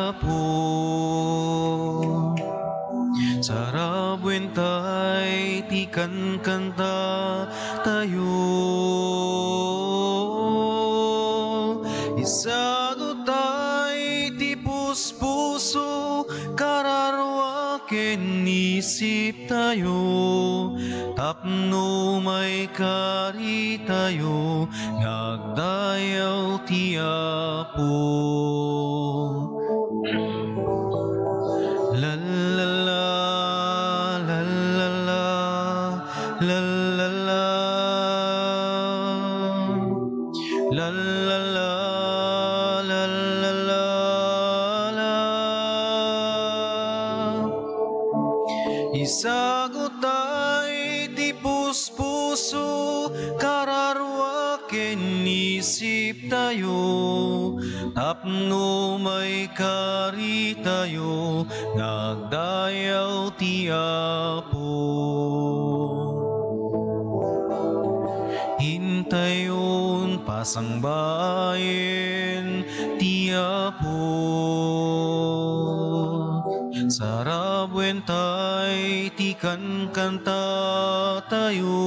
apo. Sarabwen tay tikan kanta tayo. Isago tay tipos puso kararwaken isip tayo. Tapno may kari tayo nagdayaw ti apo. La la la la la la la la la la la la la la la. Isagot ay tipos puso kararwaken isip tayo. Tapno may kari tayo nagdayaw ti apo. Hintayon pasangbayen ti apo. Sarabwen tay tikan kanta tayo.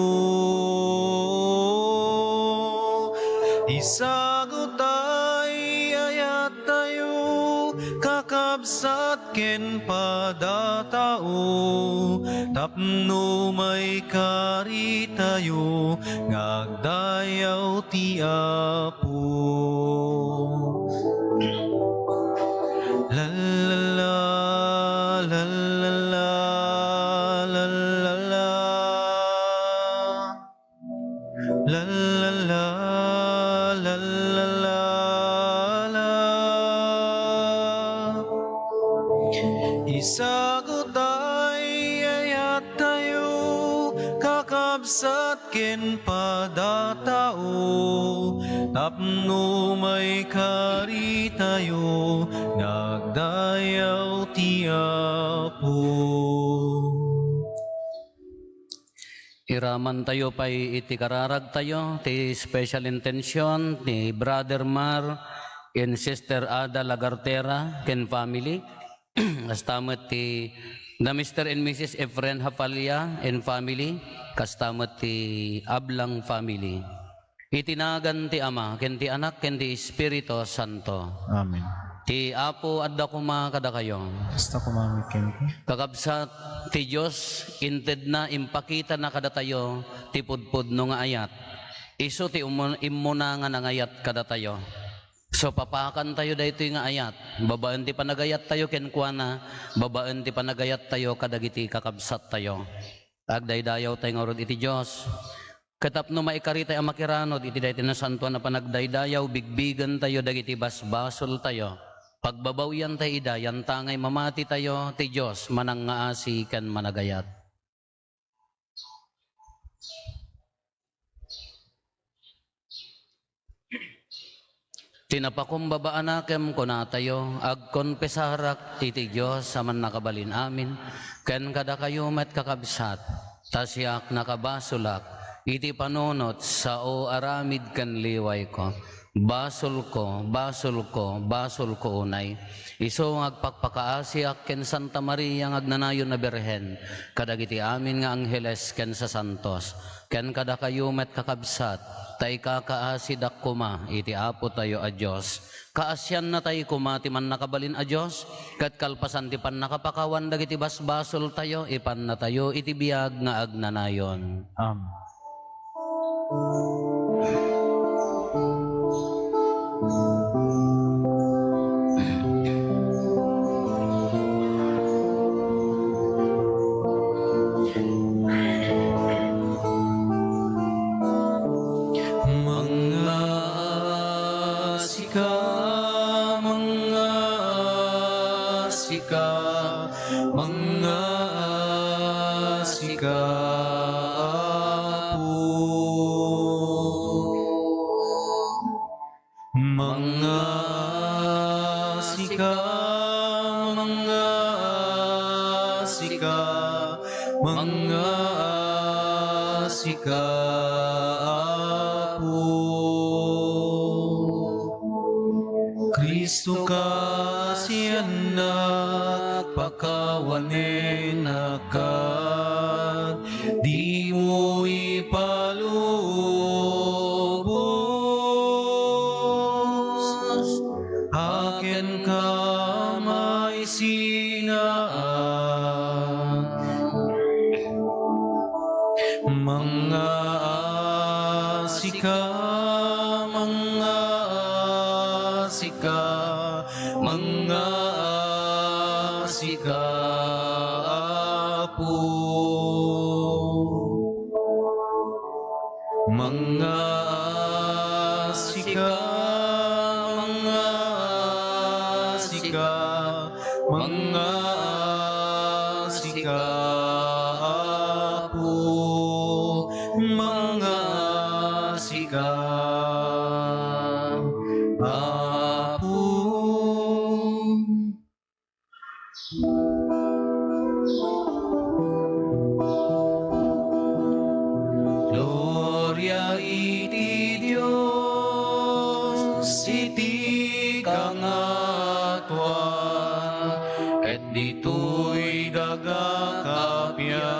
Isagot ay ayat tayo kakabsat ken padatao. Tapno may kari tayo ngagdayaw ti apo. La la la la la la la la la la la la la la la. Isagot ay ayat tayo kakabsat ken padatao. Tapno may kari tayo nagdayaw ti apo. Iraman tayo pa'y iti kararag tayo, ti special intention, ni Brother Mar and Sister Ada Lagartera, ken family. Kastamat ti the Mr. and Mrs. Efren Hapalia and family, kastamat ti Ablang family. Itinagan ti Ama, ken ti Anak, ken ti Espiritu Santo. Amen. Ti Apo adda kuma kada kayo. Basta kumamikin ko. Kakabsat ti Diyos, inted na impakita na kada tayo, ti pudpud no nga ayat. Iso ti imuna nga nangayat kada tayo. So papakan tayo dayto nga ayat. Babaan ti panagayat tayo kenkwana, babaan ti panagayat tayo kadagiti kakabsat tayo. Agdaydayaw tayo nga rod iti Diyos. Katapno maikarita ang makiranod, iti dayti na santo na panagdaydayaw, bigbigan tayo, dagiti basbasol tayo. Pagbabawyan tayo idayan, tangay mamati tayo, ti Diyos, manang ngaasi kan managayat. Tinapakumbabaan nakem kuna tayo, agkonpesarak, iti Diyos, saman nakabalin amin, ken kada kayo met kakabsat, tasyak nakabasulak, iti panunot sa o aramid kan liway ko. Basol ko, basol ko, basol ko unay. Iso agpakpakaasiak ken Santa Maria agnanayon na Birhen. Kadagiti amin nga angheles ken sa santos. Ken kada kayo met kakabsat, tay kakaasidak kuma, iti apo tayo a Diyos. Kaasyan na tayo kuma, ti man nakabalin a Diyos. Kat kalpasan ti pan nakapakawan, dagiti basbasol tayo, ipan na tayo, iti biyag nga agnanayon. Kristo ka siyan nagpakawanen akad, di mo ipalubos. Akin ka may sinaan, mga asika, mga asika, mga asika, Apo. Mga asika, mga asika, mga asika, Apo. Mga asika, Apo. Gloria iti Dios, iti kangatuan, et dito'y daga kapya,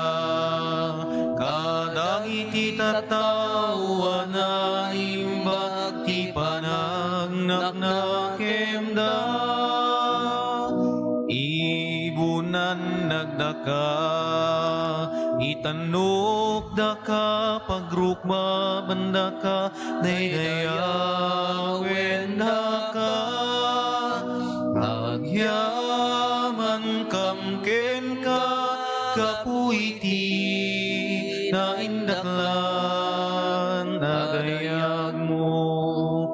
kadang iti tatawa na imbag ti panagnaknakemda. Ibunan nagdaka, itanok daka, pagrukma bandaka, daydayawen daka. Agyaman kamken ka, kapuiti na indaklan, nagayag mo.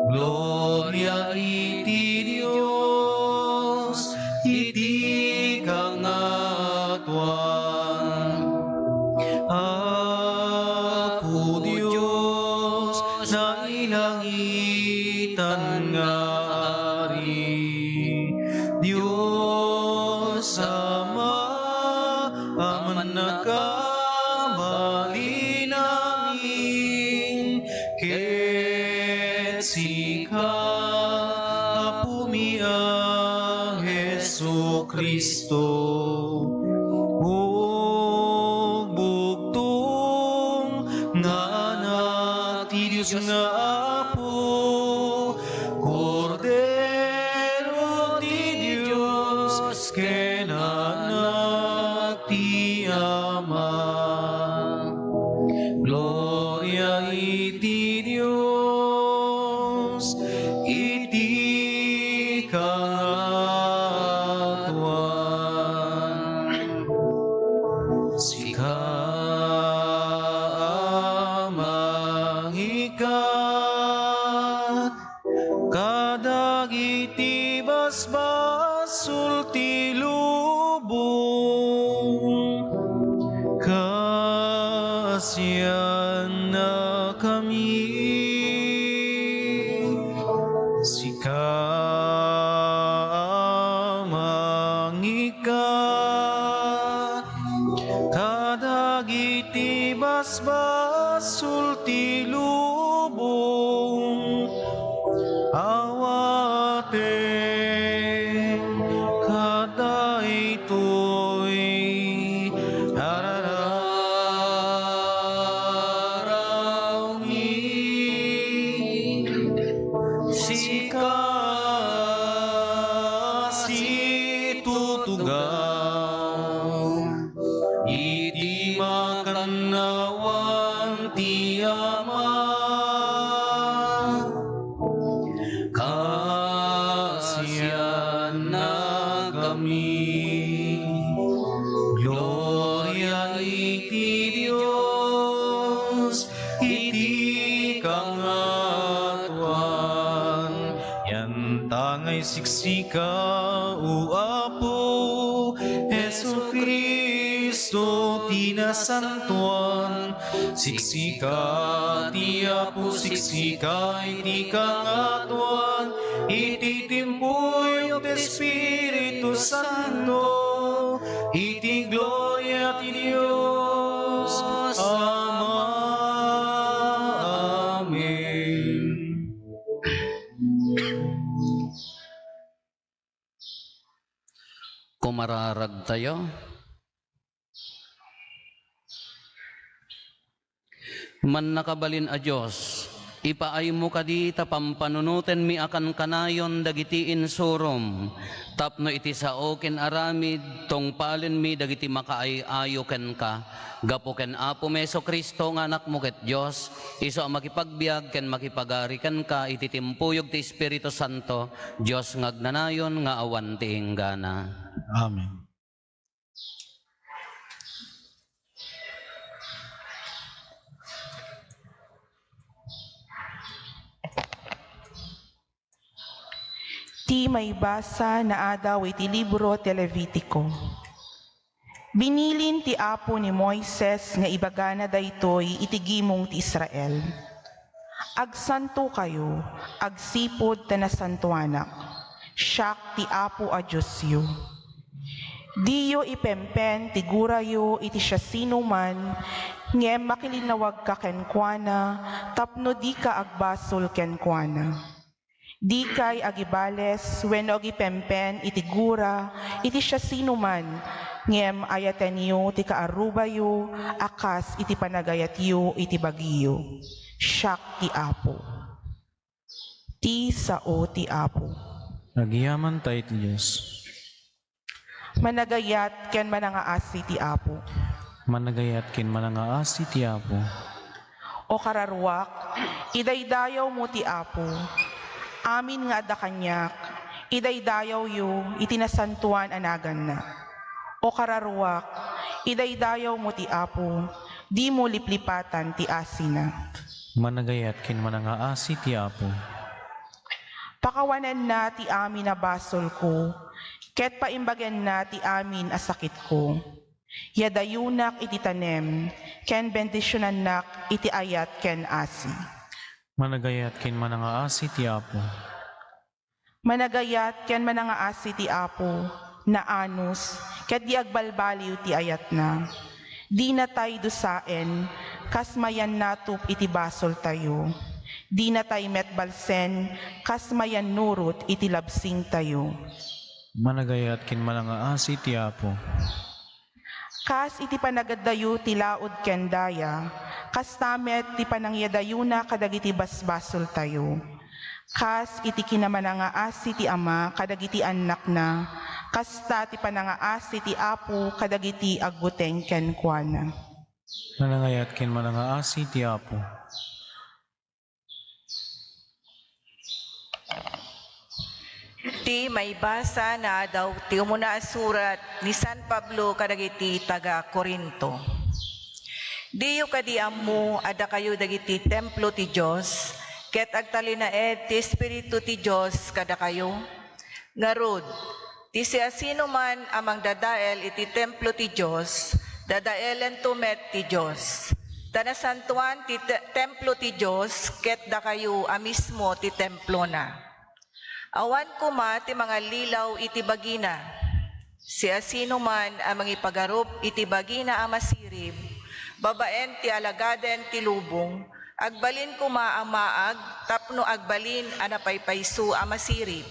Gloria iti Dios, iti kangatuan. Apo Diyos na ilangitan nga ari, Diyos Ama, aman nakabali namin, ket sika, Apo miya Jesu Kristo. Nga anak ti Diyos nga Apo, Kordero ti Diyos, ken anak ti Ama. Gloria iti Dios, iti kangatuan. Sika mangikat, kadagiti basbasul ti lubong, kasiyan na kami. Sika mangikat, kadagiti basbasul ti lubong, awaten kadaytoy arararawin. Sika situtugaw, iti makanawan ti Ama, kasiyan na kami. Gloria iti Dios, iti kangatuan. Yan tangay siksika, o Apo Jesu Kristo, tinasantuan. Siksika ti Apo, siksika iti kangatuan, iti timpuy of Espiritu Santo, iti gloria ti Dios Ama. Amen. Kumararag tayo. Man nakabalin a Diyos, ipaay mo kadi pampanunutin mi akan kanayon dagiti insurom, tapno iti sao ken aramid, tongpalen mi dagiti makaay-ayo ken ka, gapo ken Apo Meso Kristo nga anak mo ket Diyos, iso ang makipagbiag ken makipagari ken ka, iti timpuyog ti Espiritu Santo, Diyos ngagnanayon nga awan ti hinggana. Amen. Ti may basa na adaw iti libro ti Levitico. Binilin ti Apo ni Moises nga ibagana daytoy iti gimong ti Israel. Agsanto kayo, agsipod ta nasantuanak. Siak ti Apo a Diyosyo. Diyo ipempen ti gurayo iti siya sinuman ngem makilinawag ka kenkwana tapno di ka agbasol kenkwana. Di kay agibales wenno agipempen iti gura iti siya sinuman ngem ayatenyo ti kaarubayo akas iti panagayatyo iti bagiyo. Siak ti Apo. Ti sao ti Apo. Nagiyaman tayo ti Diyos. Managayat ken manangaasi ti Apo. Managayat ken manangaasi ti Apo. O kararwak, idaydayaw mo ti Apo. Amin nga da kanyak, idaydayaw yu itinasantuan anagan na. O kararwak, idaydayaw mo ti Apo, di mo liplipatan ti asina. Managayat ken manangaasi ti Apo. Pakawanan na ti amin na basol ko, ket paimbagan na ti amin a sakit ko. Yadayunak iti tanem, ken bendisyonan nak iti ayat ken asi. Managayat ken manangaasi ti Apo. Managayat ken manangaasi ti Apo, na anus, ket di agbalbaliw ti ayat na. Di na tay dusaen, kas mayan natup iti basol tayo. Di na tay metbalsen, kas mayan nurut iti labsing tayo. Managayat ken manangaasi ti Apo. Kas iti panagadayo ti laod ken daya, kas tamet ti panangyadayuna kadagiti basbasol tayo. Kas iti kinamanangaasi ti Ama kadagiti anak na, kasta ti panangaasi ti Apo kadagiti agbuteng ken kuana. Managayat ken manangaasi ti Apo. Ti may basa na daw ti umuna surat ni San Pablo kadagiti taga Corinto. Diyo kadi ammo ada kayo dagiti templo ti Dios, ket agtalinaed ti Espiritu ti Dios kada kayo. Ngarud, ti siasino man amang dadael iti templo ti Dios, dadaelen tumet ti Dios. Tanasantuan ti templo ti Dios, ket da kayo amismo ti templo na. Awan kuma ti mga lilaw iti bagina. Siasino man amang ipagarup iti bagina a masirib, babaen ti alagaden ti lubong, agbalin kuma ang maag, tapno agbalin anapaypayso a masirib.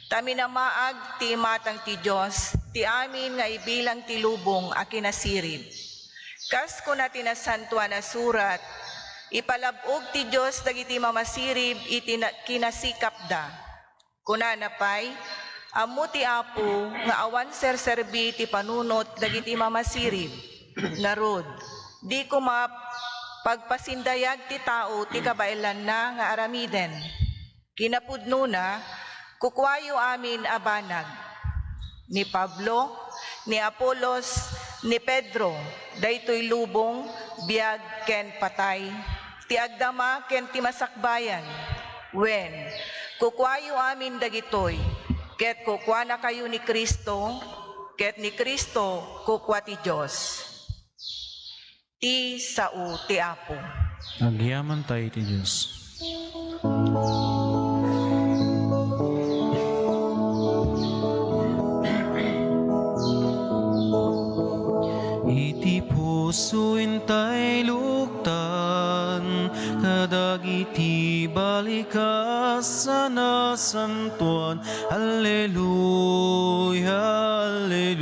Taminamaag ti matang ti Diyos, ti amin nga ibilang ti lubong a kinasirib. Kas ko na tinasantuan na surat, ipalabog ti Diyos dagiti mamasirib iti kinasikapda. Kuna napay, amo ti Apo nga awan serserbi ti panunot dagiti mamasirib. Narod, di ko pagpasindayag ti tao ti kabailan na nga aramiden. Kinapudno na, kukwayo amin abanag. Ni Pablo, ni Apolos, ni Pedro, daytoy lubong, biag ken patay, ti agdama ken ti masakbayan. Wen, kukwayo amin dagitoy, ket kukwa na kayo ni Kristo, ket ni Kristo kukwa ti Diyos. Ti sao ti Apo. Agyaman tayo ti Diyos. Iti puso intay luktan, kadagiti balikas sa nasantuan. Alleluia, Alleluia.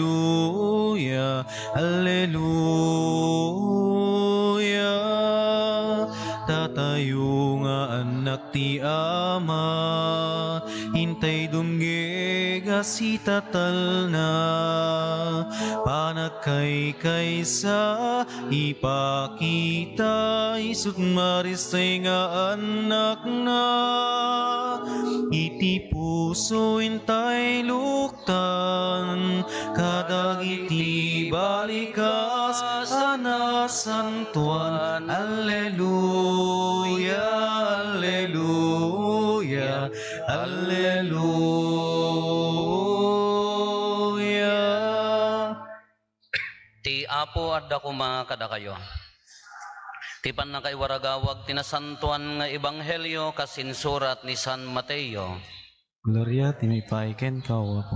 asitatal na panakay kaysa ipakita isut maristay nga anak na iti puso intay luktan kadagiti balikas anasantuan. Alleluia, alleluia, alleluia. Ti Apo adda kuma kada kayo. Ti panakay waragawag tinasantuan nga ebanghelyo kasinsurat ni San Mateo. Gloria tinipaiken kao Apo.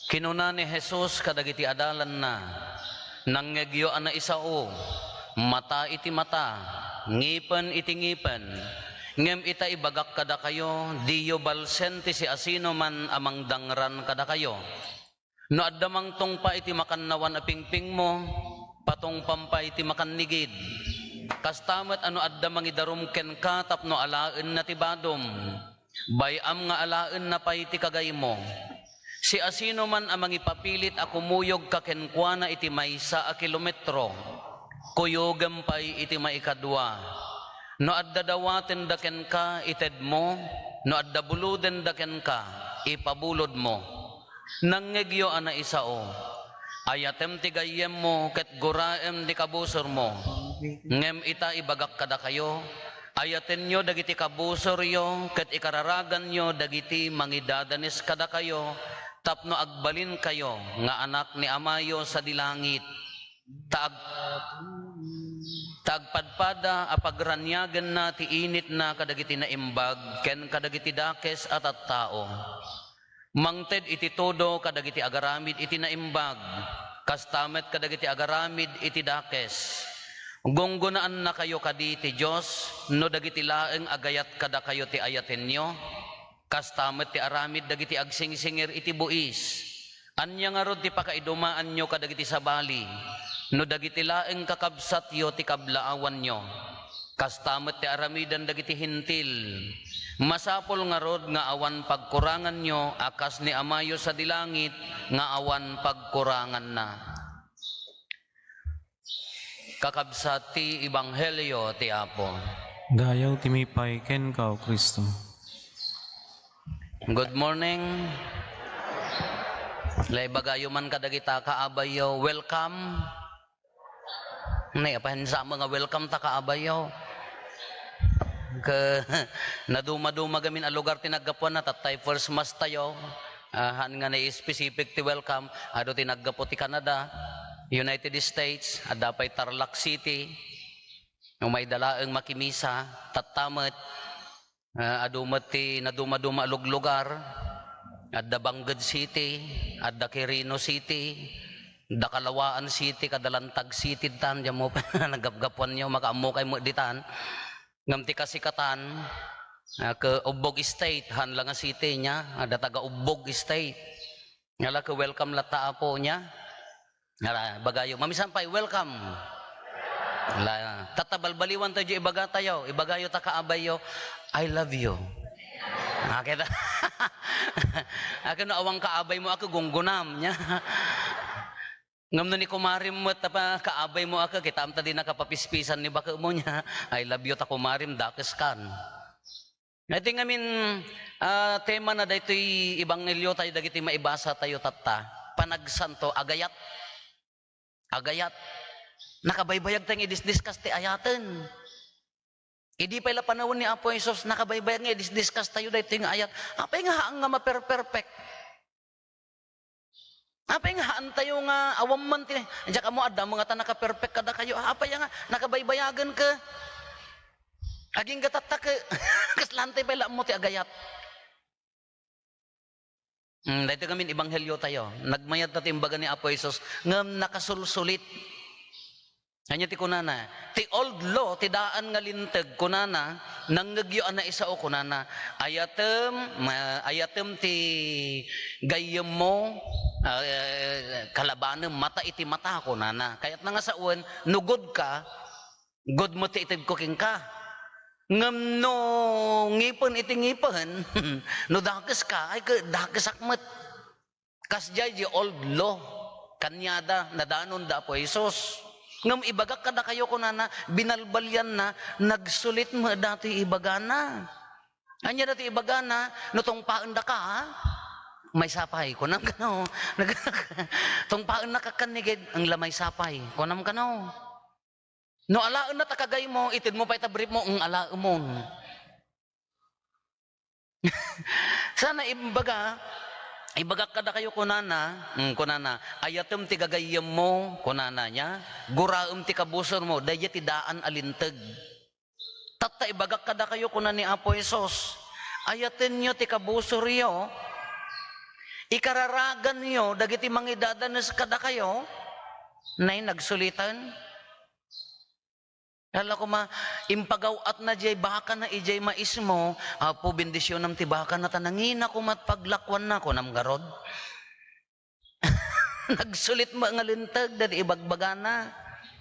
Kinuna ni Jesus kadagiti adalan na nangyagyo ana isao mata iti mata ngipen iti ngipen ngem ita ibagak kada kayo diyo balsenti si asino man amang dangran kada kayo no addamang tungpa iti makannawan a pingping mo patong pampa iti makannigid kastamet ano addamang idarum ken ka tapno alaen na ti badom bayam nga alaen na pa iti kagay mo. Si asino man amang ipapilit a kumuyog kakenkwana iti maysa a kilometro, kuyogem pay iti maikadwa. No adda dawaten daken ka ited mo, no adda buluden daken ka, ipabulod mo. Nangegyo ana isao, ayatem ti gayem mo, ket guraem di kabusor mo. Ngem ita ibagak kada kayo, ayaten nyo dagiti kabusor yo, ket ikararagan nyo dagiti mangidadanis kada kayo, tapno agbalin kayo nga anak ni Amayo sa dilangit tagpadpada apagranyagan na ti init na kadagiti na imbag ken kadagiti dakes at tao mangted iti todo kadagiti agaramid iti na imbag kastamet kadagiti agaramid iti dakes gunggunaan na kayo kadi ti Diyos no dagiti laeng agayat kada kayo ti ayaten nyo kastamet ti aramid dagiti agsingsingir iti buis. Anya nga rod ti pakaidumaan nyo kadagiti sabali. No dagiti laeng kakabsat yo ti kablaawan nyo. Kastamet ti aramidan dagiti hintil. Masapol nga rod nga awan pagkurangan nyo akas ni Amayo sa dilangit nga awan pagkurangan na. Kakabsat ti ebanghelyo ti Apo. Dayaw tinipaiken kao Kristo. Good morning. Lay bagayo man kadagita kaabayo, welcome. Nay apahen sa mga welcome ta kaabayo. Ke naduma-duma gamin a lugar tinaggapuan na tatay first mas tayo. Han nga na specific ti welcome ado tinaggapo ti Canada, United States, adapay Tarlac City. May dalaeng makimisa, tatamet adumati na duma-duma lugar adda Bangged City, adda Quirino City, adda Kalawaan City, Kadalantag City tan diyan mo nagapgapuan nyo makaamo kay mo ditan ngamti kasikatan ke Ubog State han lang nga city nya adda taga Ubog State ngala ke welcome lata po nya ngala bagayo mamisan pay welcome la tatabalbaliwan tayo ibaga tayo ibagayo ta kaabayo I love you. Nakita. Ako na awang kaabay mo ako gunggunam nya. Ngam no ni kumarim mo tapa kaabay mo ako kita amta din nakapapispisan ni baka mo nya. I love you ta kumarim dakes kan. I think tema na daytoy ebanghelyo tayo dagiti maibasa tayo tatta. Panagsanto agayat. Agayat. Nakabaybayag tayong i-discuss ti ayaten. Idi pala panahon ni Apo Jesus nakabaybayag nga i-discuss tayo dahito yung ayat. Apay nga haang nga maper-perfect. Apay nga haan tayo nga awam man tin. Diyan ka mo ada mga ta naka-perfect kada kayo. Apay nga nakabaybayagan ka. Aging gatatta ka. Kaslantay pala mo ti agayat. Dahito kami ebanghelyo tayo. Nagmayad natin baga ni Apo Jesus ngam nakasulsulit. Hanya ti kunana, ti old law, ti daan nga linteg kunana, nanggagyo na isao kunana, ayatem ti gayem mo, Kalabanan mata iti mata ko nana. Kaya't nga sa uwan, nugod ka, god mo ti itid ko king ka. Ngam no ngipon iti ngipon, no dakes ka, ay dakes akmet. Kasjay di old law, kanyada, nadanon da po Jesus. Ngam ibagak kada kayo ko nana, binalbalyan na, nagsulit mo dati ibagana. Anya dati ibagana, no tong paanda ka ha? May sapay, kunam ka no. Tong paan nakakanigid, ang lamay sapay, kunam ka no. No alaan na takagay mo, itid mo pa itabrip mo, ang alaan mo. Sana ibagak kada kayo kunana, ayatem ti gagayem mo, kunana niya, guraem ti kabusor mo, daya ti daan alinteg. Tatta ibagak kada kayo kunan ni Apo Jesus, ayaten nyo ti kabusor yo, ikararagan nyo, dagiti mangidadanas kada kayo, nay nagsulitan. Kala ko impagaw at na jay baka na ijay mais mo, Apo bendisyon nam ti baka na tanangin ako matpaglakwan na ko nam garod. Nagsulit mo nga lintag, dadi ibagbagana.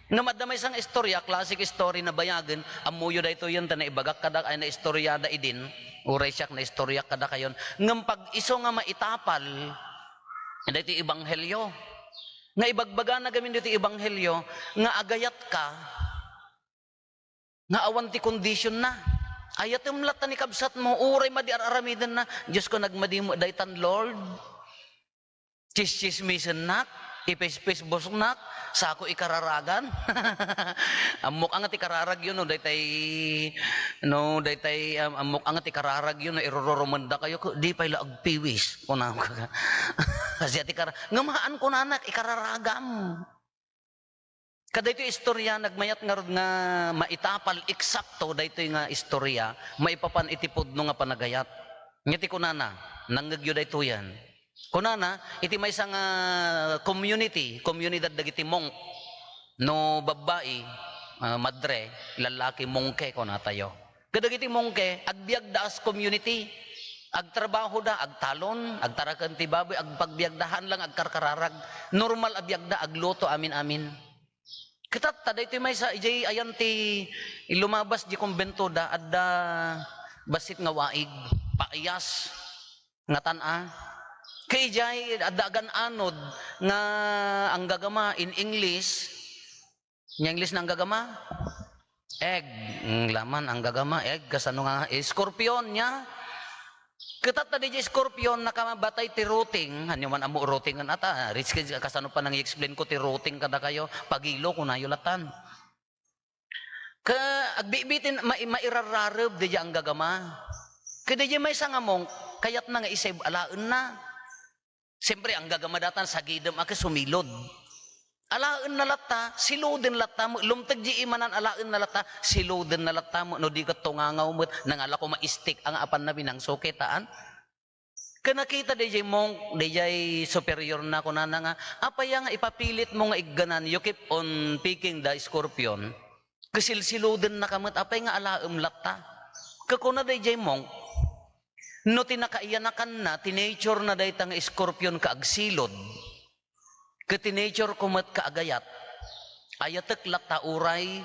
Nga madamay sang istorya, classic story na bayagan, amuyo da ito yun, na ibagak kada ay na istorya da idin, uray siyak na istorya kada kayon. Ngam pag iso nga maitapal, da ito ibanghelyo. Nga ibagbagana gamin dito ibanghelyo, nga agayat ka, nga awan ti condition na. Ayat yung lata ni kabsat mo, uray madiararamidan na, Diyos ko nagmadi mo daytan Lord. Chis-chismisan nak, ipis-pis bosong nak, sako ikararagan. Amok angat ikararag yun, no, daytay, amok angat ikararag yun, no, irororomanda kayo, di pa ila agpiwis. Kasi ati ngamaan ko nanak, ikararagam. Kada ito istorya, nagmayat nga rod nga maitapal, eksakto, da ito nga istorya, maipapan itipod no nga panagayat. Ngiti kunana, nanggagyo da ito yan. Kunana, iti may isang komunidad dagiti monk, no babae, madre, lalaki, mongke ko na tayo. Kadagiti mongke, agbiag daas community, agtrabaho da, agtalon, agtarakan ti baboy, agpagbiagdahan lang, agkarkararag, normal abiyag da, agluto, amin-amin. Kitat, tada ito may sa ijay ayan ti ilumabas di kumbento da adda basit nga waig, paiyas, nga tana. Kay ijay adda agan anod nga ang gagama in English, nya English na ang gagama? Egg, laman ang gagama, egg, kasano nga, scorpion niya. Kitat na di scorpion nakamabatay ti routing, hanyo man amo routing an ata, rich kasano pa nang i-explain ko ti routing kada kayo, pagilo ko na yulatan. Ka agbibitin mairarareb di ang gagama. Kada di may sangamong kayat na nga isay alaan na. Siyempre ang gagama datan sa gidem ake sumilod. Alaan na lata, siluden lata mo, lumtag di imanan alaan na lata, siluden na lata mo, no di ka tungangaw mo, nangala ko maistik ang apan na binang sukitaan. Kanakita DJ mong, DJ superior na ko na nga, apaya nga ipapilit mo nga igganan, you keep on picking the scorpion, kasilsiluden na kamot, apay nga alaam lata. Kakuna DJ mong, no tinakaiyanakan na, tinature na dayta nga scorpion ka agsilod, katinature kumat kaagayat, ayatek lata uray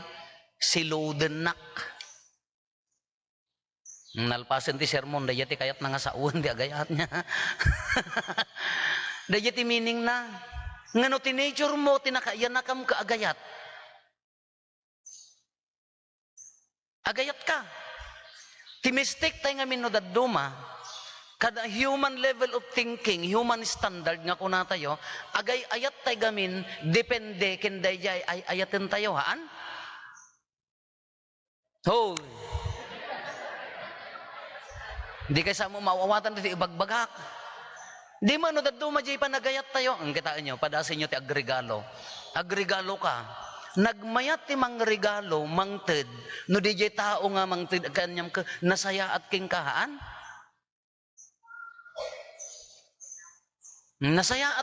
siludenak. Nalpasan ti sermon, dayati kayat na nga sa uwan, di agayat niya. Dayati meaning na, nga no tinature mo, tinakayanakam kaagayat. Agayat ka. Ti-mistake tayo nga minodaduma, kada human level of thinking, human standard nga kuna tayo, agay ayat tayo gamin, depende kinday jay ay ayatin tayo, haan? Oh. Di kay sa mo mawawatan dito ibagbagak. Di man no daduma jay panagayat tayo. Ang kitaan nyo, padasin nyo ti agregalo. Agregalo ka. Nagmayat ti mang regalo, mangted, no di jay tao nga mangted, kanyam ka, nasaya at king kahaan? Nasaya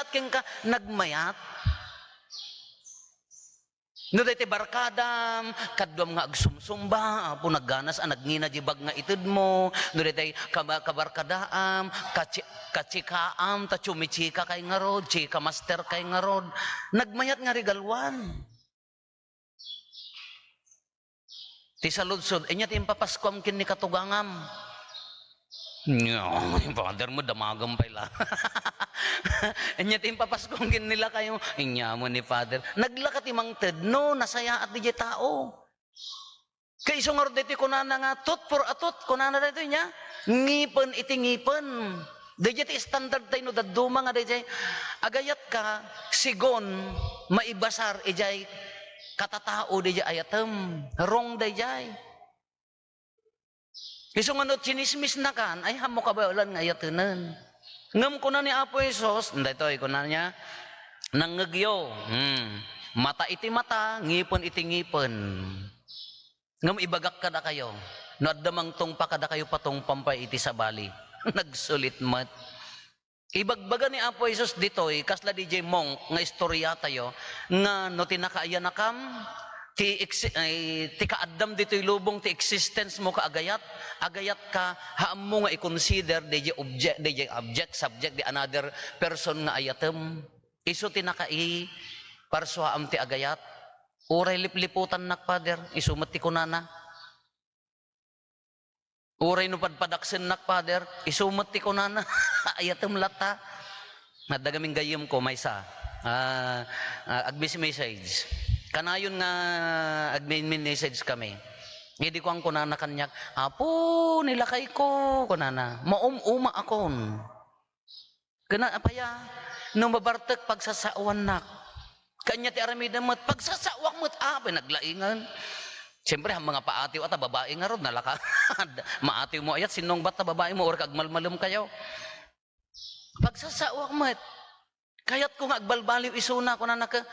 at king ka, nagmayat. No daytoy barkadam, kadwam nga agsumsumba, apo nagganas nagngina jibag nga itud mo. No daytoy kabarkadaam, kachikaam, ta chumichika kay nga rod, chika master kay nga rod. Nagmayat nga regalwan. Ti saludsod, enya ti impapaskwam kin ni katugangam. Father mo, damagam pa ila. Enya ti impapaskwam kin nila kayo, inya mo ni Father. Naglakat imang ted, no, nasaya at di tao. Kay isong arod dito kunana nga, tut for atot, kunana dito niya, ngipon iti ngipon. Dito ti standard tayo no, daduma nga dito, agayat ka, sigon, maibasar, ijay, katatao dito ayatem, wrong dito. Isong ano, chinismis na kan, ay hamo ka ba ulan nga yatunan. Ngam ko na ni Apo Isos, dito ko na niya, nangagyo, mata iti mata, ngipon iti ngipon. Ngam ibagak kada kayo, no adamang tong pa kada kayo patong pampay iti sabali. Nagsulit mat. Ibagbaga ni Apo Isos ditoy, kasla DJ Monk, nga istorya tayo, nga no tinakaayan nakam, ti kaadam dito'y lubong ti existence mo kaagayat ka haam mo nga i-consider DJ object subject di another person nga ayatem iso tinakai parsuam ti agayat uray lipliputan nak Father isumat ti kunana uray no padpadaksen nak Father isumat ti kunana ayatem lata nadagaming gayem ko maysa agbis message kanayon nga admin message kami. Hindi ko ang kunana kanyak, apo nilakay ko kunana. Maumuma akon. Kana apaya no mabartek pagsasawan nak. Kanya ti aramida met pagsasawak met naglaingan. Siyempre ang mga paatiw at babae nga rod nalaka. Maatiw mo ayat sinong bata babae mo or kagmalmalum kayo. Pagsasawak met. Kayat ko nga agbalbaliw isuna kunana ka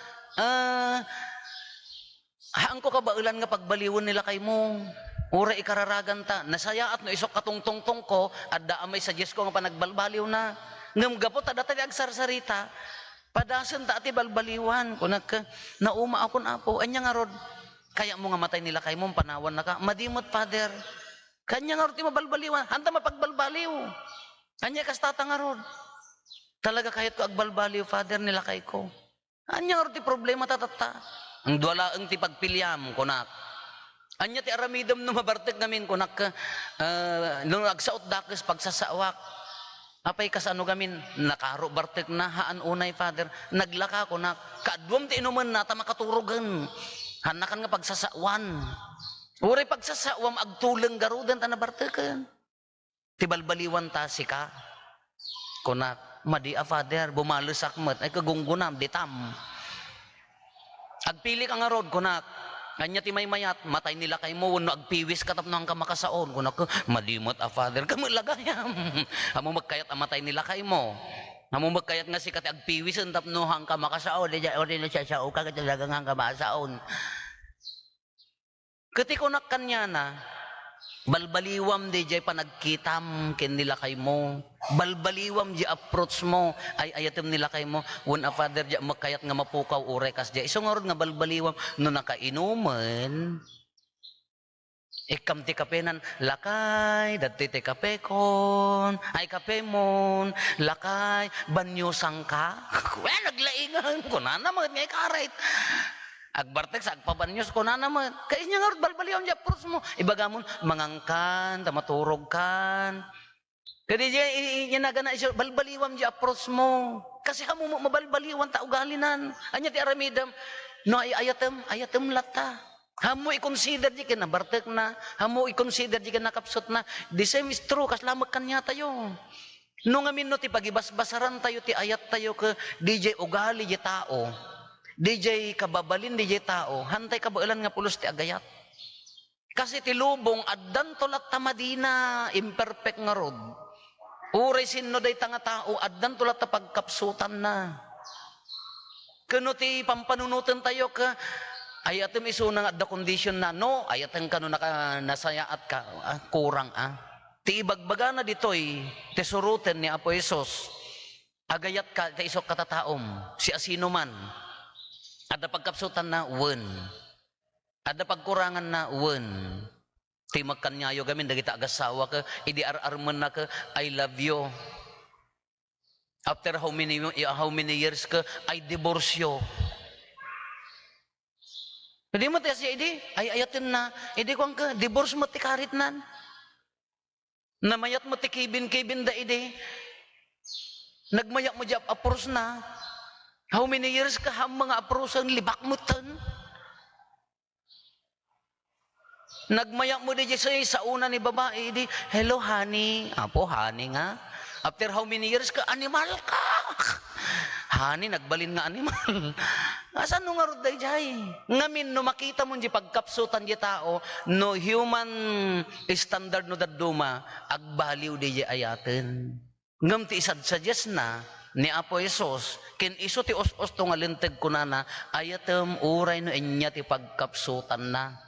haan ko kabaulan nga pagbaliwon nila kay mo. Ura ikararagan ta. Nasaya at no isok katungtungtong ko at daamay sa Diyos ko nga panagbalbaliw na. Ngam gapot ta dati agsarsarita. Padasan ta ati balbaliwan. Kung nauma akon apo. Anya nga rod. Kaya mo nga matay nila kay mo. Panawan na ka. Madimot Father. Kanya nga rod ti mabalbaliwan. Hanta mapagbalbaliw. Anya kastata nga rod. Talaga kahit ko agbalbaliw Father nila kay ko. Anya nga rod ti problema tatata. Ang duwala ang ti pagpilyam kunak. Anya ti aramidam no mabartek namin kunak nung agsaot dakes pagsasawak. Apay kasano gamin nakaro bartek na haan unay Father naglaka kunak kadwam ti inuman nata makaturugan. Hanakan nga pagsasawan. Uray pagsasawam agtuleng garudan ta nabarteken. Ti balbaliwan ta sika. Kunak madi a Father bumalusak met ay kagunggunam ditam. Agpili ka nga rod, kunak. Kanya ti may mayat, matay nila kay mo, no agpiwis katap nang kamakasaon. Kunak, madimot a Father, kamulagayam. Hamo magkayat ang matay nila kay mo. Hamo magkayat nga si kati agpiwis, ang tapno hang kamakasaon. O di na siya siya, o kagatilagang hang kamakasaon. Kati kunak kanya na, balbaliwam di jay panagkitam kin nila kay mo. Balbaliwam di approach mo. Ay ayatem nila kay mo. When a Father di makayat nga mapukaw urekas di. Isong nga balbaliwam no nakainuman. Ikam ti kapenan. Lakay. Dati ti kapekon. Ay kapemon. Lakay. Banyo sangka. Naglaingan. Kunana mga ngay karait. Agbartek sa agpabanyos ko na naman. Kaya niya nga balbaliwan niya approach mo. Ibagamon, mangangkan, tamaturog kan. Kaya niya nagana isyo, balbaliwan niya approach mo. Kasi hamo mo mabalbaliwan ta ugalinan. Anya ti aramidam, no ayatem lata. Hamo i-consider di ka na bartek na. Hamo i-consider di ka na kapsot na. The same is true, kaslamag kanya tayo. No nga minno ti pagibasbasaran tayo, ti ayat tayo ka DJ ugali di tao. DJ kababalin DJ tao, hantay kabailan nga pulos ti agayat. Kasi ti lubong addan tolat ta Madina, imperfect nga rod. Uray sinno day tanga tao, addan tolat ta pagkapsutan na. Kuno ti pampanunutan tayo ka ayatem isuna nga the condition na no, ayatem kanu nasayaat ka kurang Ti ibagbaga na ditoy tesuruten ni Apo Isos. Agayat ka ti isok katataom, si asino man. Ada pagkapsutan na, wen. Ada pagkurangan na, wen. Ti magkanyayo gamin, dagita agasawa ka, idi ar-arman na ka, I love you. After how many years ka, I divorce you. Hindi mo tayo siya, idi, ay ayatin na, idi ko ang ka, divorce mo ti karit nan. Namayat mo ti kibin da idi. Nagmayak mo dyan, apros na. How many years ka ham mga apros ang libak mo tan? Nagmayak mo di sa una ni babae, idi, hello honey. Apo, honey nga. After how many years ka, animal ka. Honey, nagbalin nga animal. Asan nung nga roday jay? Ngamin, no makita mo di pagkapsutan di tao, no human standard no daduma, agbaliw di ayaten. Ngam ti isad-suggest na, ni Apo Isos, kin iso ti os-os to nga linteg ko na ayatem uray no inya ti pagkapsutan na.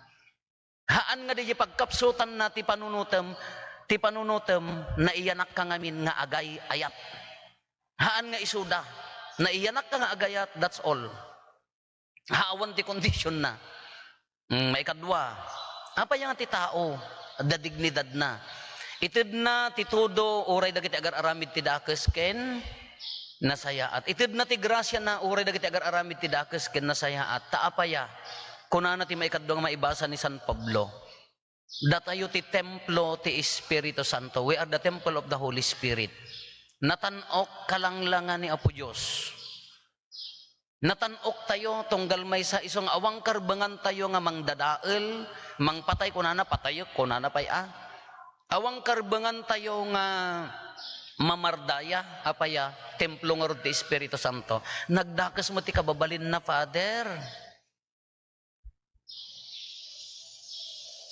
Haan nga di pagkapsutan na ti panunutem na iyanak ka ngamin nga agay ayat. Haan nga isuda, na iyanak ka nga agayat, that's all. Haawan ti condition na. May kadwa. Apa yung ti tao, da dignidad na. Itid na ti todo, uray dagiti agar aramid ti dakes ken nasayaat. Itid na ti grasya na, uray dagiti agar aramid ti dakes ken nasayaat. Taapaya, kunana ti maikadwa nga maibasa ni San Pablo. Datayo ti templo ti Espiritu Santo. We are the temple of the Holy Spirit. Natanok kalanglangan ni Apo Diyos. Natanok tayo tunggal may sa isong awang karbangan tayo nga mangdadael, mangpatay kunana patayo, kunana pay Awang karbangan tayo nga mamardaya, apaya, templo nga ron ti Espiritu Santo. Nagdakas mo ti kababalin na, Father.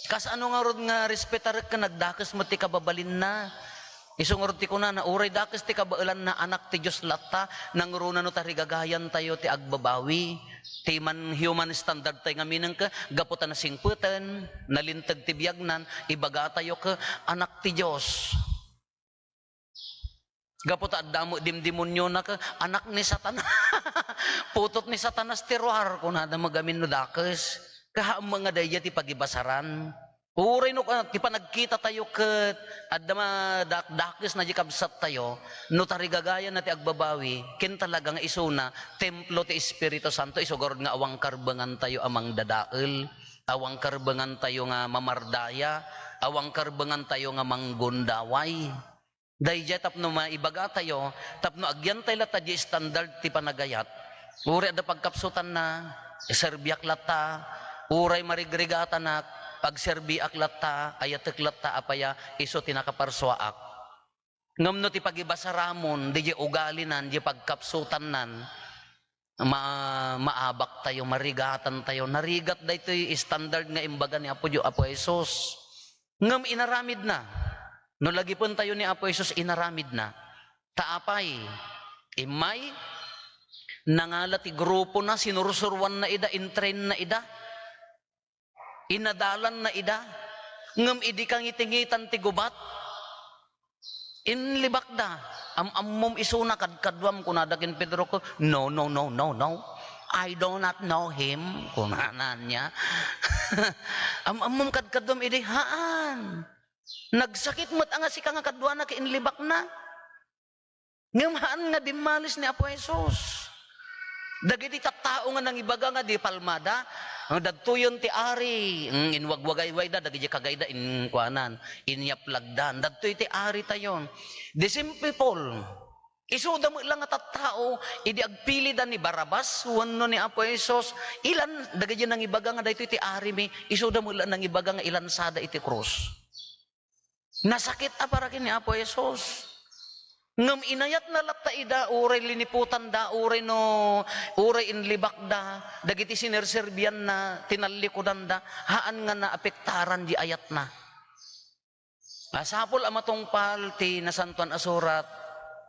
Kas ano nga ron nga respetar ka, nagdakas mo ti kababalin na. Isong ron ti kuna na uray dakas ti kabailan na anak ti Diyos lata, nang runa no tarigagayan tayo ti agbabawi. Ti man human standard tayo nga minang ka, gaputan na singputan, nalintag ti biyagnan, ibaga tayo ka, anak ti Diyos. Gaputa damo dimdimonyo na ka, anak ni Satanas. Putot ni Satanas tiruar, kung nada magamin no dakas. Kaha mga daya ti pagibasaran. Uray no ti panagkita tayo ket adda dakdakes na di kabsat tayo no tarigagayan na ti agbabawi ken talaga nga isuna templo ti Espiritu Santo isugod nga awang karbangan tayo amang dadael, awang karbangan tayo nga mamardaya, awang karbangan tayo nga manggundaway. Dayjay tapno maibaga tayo tapno agyan tayo lata di standard ti panagayat. Uray adda pagkapsutan na serbiak lata, uray marigrigata na pagserbi aklata, ayatek lata apaya, iso tinakaparsuaak. Ngam no ti pagibasaramon, di ugalinan, di pagkapsutanan, maabak tayo, marigatan tayo. Narigat da ito standard nga imbaga ni Apo Jesus. Ngam inaramid na. No lagi pun tayo ni Apo Jesus, inaramid na. Taapay, imay, nangala ti grupo na, sinursurwan na ida, intrain na ida, inadalan na ida, ngam idi kang itingitan ti gubat, inlibak da, amom isuna kadkadwam kunadakin Pedro ko, no, I do not know him, kunanan niya, amom kadkadwam idi, haan, nagsakit mo't nga si kang kadwa na kainlibak na, ngam haan nga dimalis ni Apo Jesus, dagiti tattao nga nang ibaga nga di palmada, dadtuyon ti ari, inwagwagay da, dagiti kagayda in kuanan, inyaplagdan, dadtuy ti ari tayon. The same people, isuda mo lang at tao, idi agpili da ni Barabas, wano ni Apo Jesus, ilan, dagiti nang ibaga nga daytoy ti ari mi, isuda mo lang nang ibaga nga ilan sada iti krus. Nasakit aparakin ni Apo Jesus. Ngam inayat na lata ida, uray liniputan da, uray inlibak da, dagiti sinerserbian na, tinalikudan da, haan nga na apektaran di ayat na. Asapol amatongpal ti nasantuan asurat,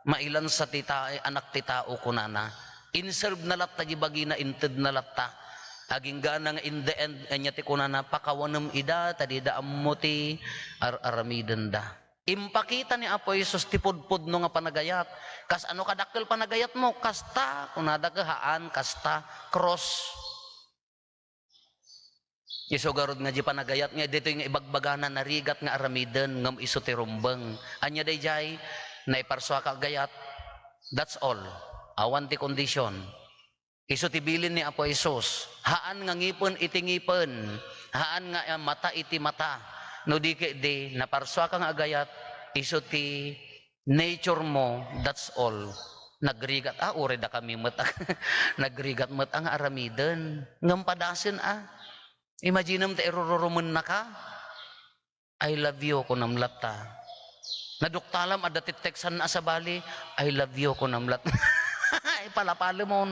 mailan sa tita, anak ti tao kunana, inserve na lata di bagi na inted na lata, aging gana nga in the end, anya ti kunana, pakawanam ida, tadi da ammo ti aramidan da. Impakita ni Apo Isus ti pudpud no nga panagayat. Kas ano kadakkel panagayat mo? Kasta, kung nadagahaan, kasta, cross. Isugarod nga di panagayat nga, dito yung ibagbaganan na rigat nga aramiden, ngam iso ti rumbeng. Anya day jay, na iparswa ka gayat. That's all. Awan ti kondisyon. Iso ti bilin ni Apo Isus. Haan nga ngipon iti ngipon. Haan nga mata iti mata. No di naparswa ka nga agayat, iso ti nature mo, that's all. Nagrigat, ure da kami mata. Nagrigat mata nga aramiden. Ngam padasin Imagine mo, irururumun na ka. I love you ko namlata. Naduktalam, adatit teksan na sa bali, I love you ko namlat. Palapalo mo.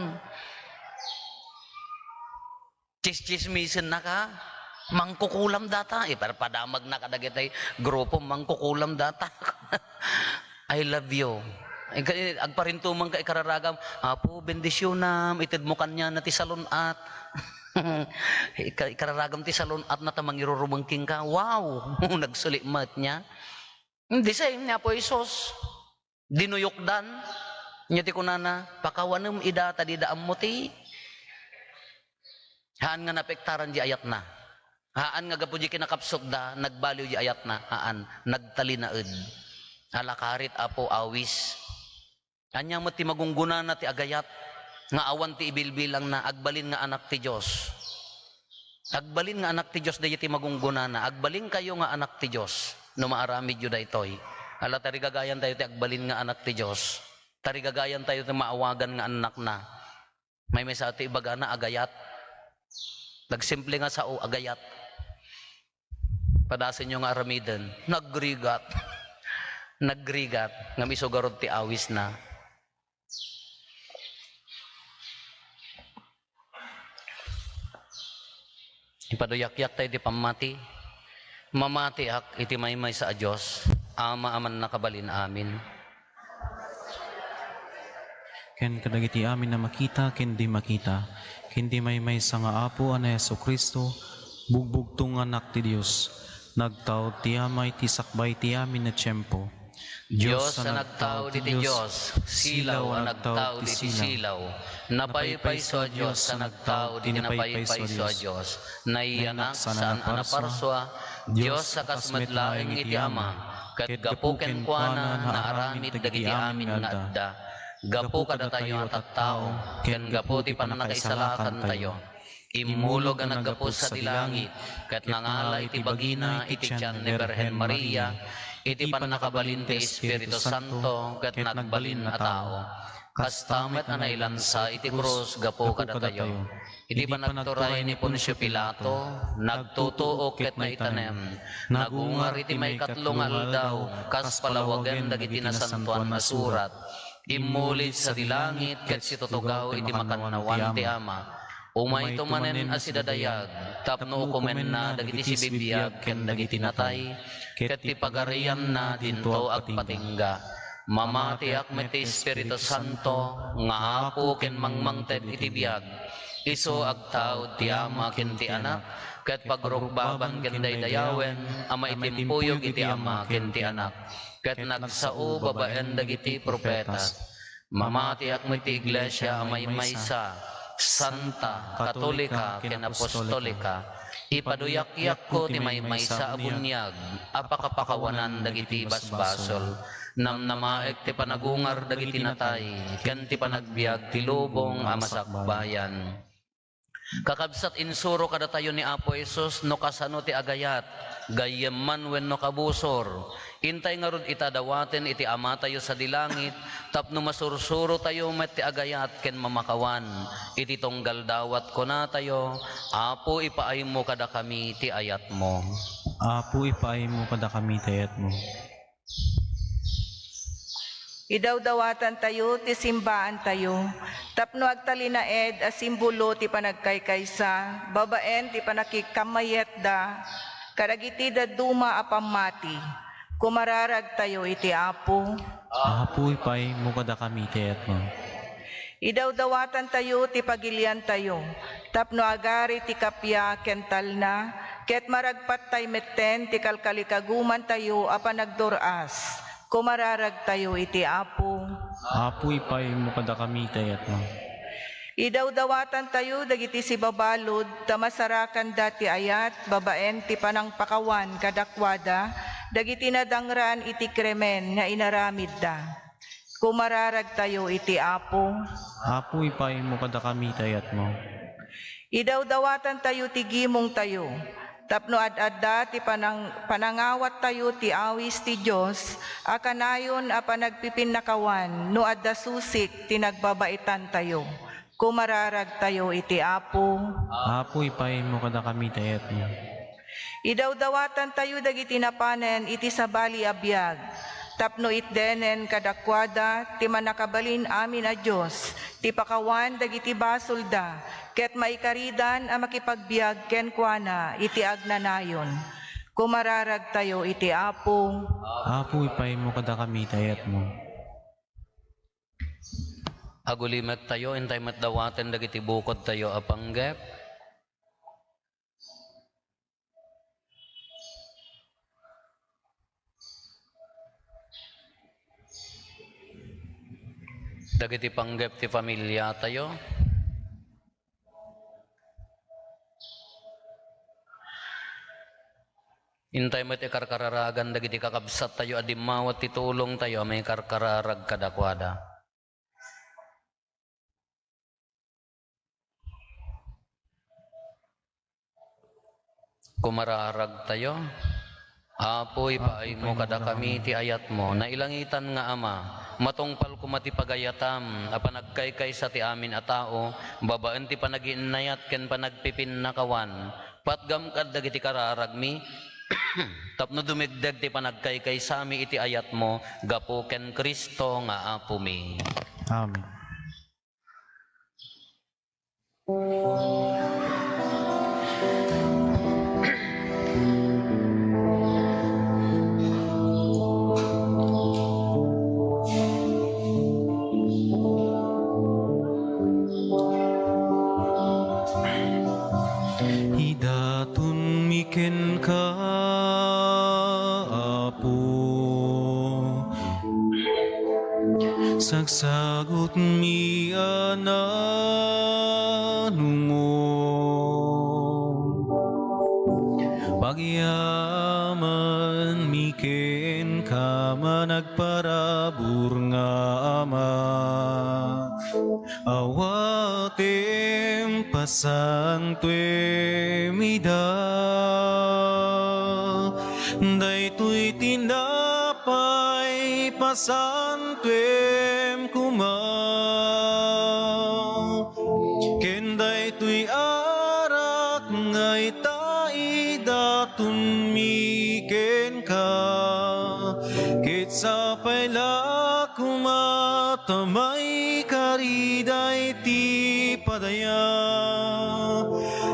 Chis-chismisin na ka. Mangkukulam data. Padamag na kadagitay grupo, mangkukulam data. I love you. Agparintumang ka ikararagam, Apo, bendisyonam, itid mo kanya na ti salunat. Ikararagam ti salunat na tamang irurumangking ka. Wow! Nagsulimat niya. Hindi same niya po Isos. Dinuyokdan. Niya ti kunana, pakawanam ida tadidaam mo ti. Haan nga napektaran di ayat na. Haan nga gapo di kinakapsok da, nagbaliw di ayat na. Haan, nagtalinaed. Alakarit apo awis. Anya mo ti magungguna na ti agayat. Nga awan ti ibilbilang na agbalin nga anak ti Diyos. Agbalin nga anak ti Diyos dahi ti magungguna na. Agbalin kayo nga anak ti Diyos. No maaramid yu da itoy. Ala tarigagayan tayo ti agbalin nga anak ti Diyos. Tarigagayan tayo ti maawagan nga anak na. May sa ti ibaga na agayat. Nagsimple nga sa agayat. Padasin nyo nga aramiden. Nagrigat. Nagrigat. Nga misugarod ti awis na. Ipaduyak-yak tayo di pamati. Mamati ak iti maymay sa Diyos. Ama aman nakabalin amin. Ken kadagiti amin na makita, ken di makita. Ken di maymay sa nga apo ana Yesu Kristo. Bugbugtong anak ti Dios. Nagtaod ti amay ti sakbay ti amin na tiyempo. Diyos na nagtao di ti Diyos, silaw ang nagtao di ti silaw. Napaypay so a Diyos sa nagtao di napaypay so a Diyos. Naiyanak saan anaparswa, Diyos sa kasmadlaeng iti ama, kat gapuken kuana na aramid dagiti amin nga adda. Gapu kada tayo at tao, ken gapu ti panakaisalakan tayo. Imulog ang naggapu sa dilangit, kat nangala iti bagina iti tiyan ni Berhen Maria, iti panakabalin ti Espiritu Santo, kat nagbalin na tao. Kastamet na nailansa iti krus gapu kada tayo. Iti panagturay ni Poncio Pilato, nagtutuo ket na itanem, nagungar iti may katlong aldaw, kas palawagan dagiti nasantuan na surat. Imulit sa dilangit, ket situtugaw iti makanawan ti ama. Umay tumanen asidadayag, tapno ukumen na dagiti sibibiyag ken dagiti natay, ket ti pagarian na dinto agpatingga. Mamati ak met ti Espiritu Santo, nga apo ken mangmangted iti biyag. Iso agtaod ti ama ken ti anak, ket pagrugbaban ken daydayawen, ama itimpuyog iti ama ken ti anak. Ket nagsao babaen dagiti propetas. Mamati ak met ti iglesia amay maysa, Santa, Katolika, ken Apostolika, ipaduyak-yak ko ti maymay sa abunyag, apakapakawanan dagiti basbasol, namnamaek ti panagungar dagiti natay, ken ti panagbiag ti lubong amasakbayan. Kakabsat insuro kada tayo ni Apo Isus no kasano ti agayat, gayem man wenno kabusor. Intay nga rod itadawaten iti ama tayo sa dilangit, tapno masursuro tayo met ti agayat ken mamakawan. Iti tunggal dawat ko na tayo, Apo ipaay mo kada kami ti ayat mo. Apo ipaay mo kada kami ti ayat mo. Idawdawatan tayo, ti simbaan tayo. Tapno agtalinaed a simbolo ti panagkaykaysa, babaen ti panakikamayet da, karagiti da duma apamati. Kumararag tayo iti Apo. Apo ipaay mo kada kami ti ayat mo. Idawdawatan tayo, ti pagilian tayo. Tapno agari ti kapya kental na, ket maragpat tay metten ti kalkalikaguman tayo apan nagduras. Kumararag tayo iti Apo. Apo ipay mo kada kami tayat mo. Idawdawatan tayo dagiti si babalod, tamasarakan dati ayat, babaen ti panangpakawan kadakwada, dagiti nadangran iti kremen nga inaramid da. Kumararag tayo iti Apo. Apo ipay mo kada kami tayat mo. Idawdawatan tayo ti gimong tayo, tapno ad-adda ti panangawat tayo ti awis ti Diyos, akanayon a panagpipinakawan, no adda susik ti nagbabaitan tayo. Kumararag tayo iti Apo. Apo ipay mo kada kami tayat mo. Idawdawatan tayo dagiti napanen iti sabali abiyag, tapno itdenen kadakwada ti manakabalin amin a Diyos, ti pakawan dagiti basulda, ket maikaridan a makipagbiag kenkwana iti agnanayon. Kumararag tayo iti Apo. Apo ipay mo kada kami tayat mo. Agulimet tayo, intay matdawaten dagiti bukod tayo apanggep. Dagiti panggep ti pamilya tayo. Intay met ikarkararagan dagiti kakabsat tayo adimawat ti tulong tayo may karkararag kadakwada. Kumararag tayo. Apo ipaay mo kada kami ti ayat mo, na ilangitan nga Ama, matungpal kumati pagayatam, apan nagkaykay sa ti amin a tao, babaan ti panaginayat ken panagpipinakawan, patgam kad dagiti kararagmi, tapno dumigdag ti panagkaykay sami iti ayat mo, gapo ken Kristo nga Apo mi. Amen. Idatun miken ka, Apo, sagsagot mi ananungo, pagyaman miken ka managparabur nga Ama, awatem pasantuem ida, daytoy tinapay pasantuem kuma, ken daytoy arak ngay taidatun miken ka, ket sapay la kumatamay kariday ti padaya,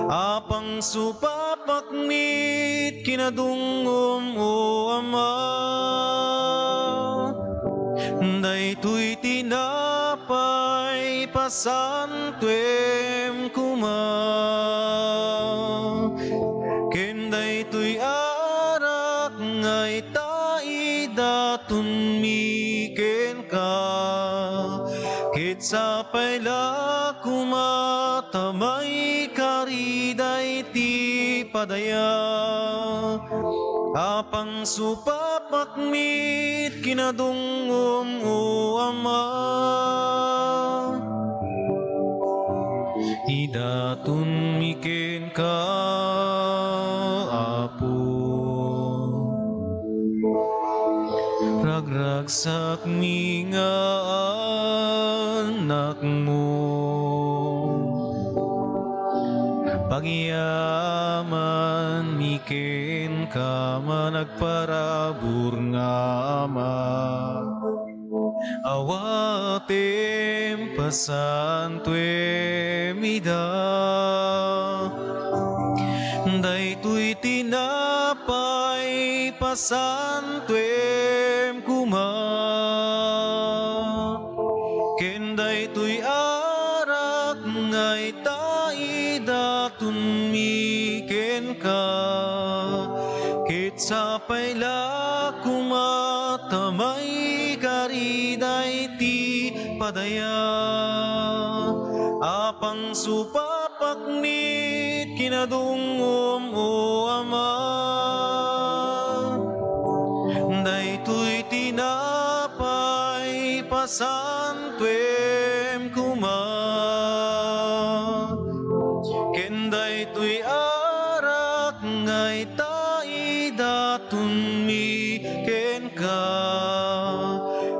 apang supapaknit kinadungom o Ama, daytoy tinapay pasantuem kuma, ken daytoy arak ngay taidatun miken ka, ket sapay la kumatamay kariday ti padaya, apang supapakmit kinadungom o Ama, idatun miken ka, Apo, ragragsak mi nga anak mo, pagyaman miken ka managparabur nga Ama, awatem pasantuem ida, daytoy tinapay pasantuem kuma, ken daytoy arak ngay taidatun miken ken ka, ket sapay la kumatamay kariday ti padaya, apang supapaknit kinadungom o Ama. Daytoy tinapay pasantuem kuma, ken daytoy arak ngay taidatun mi ken ka,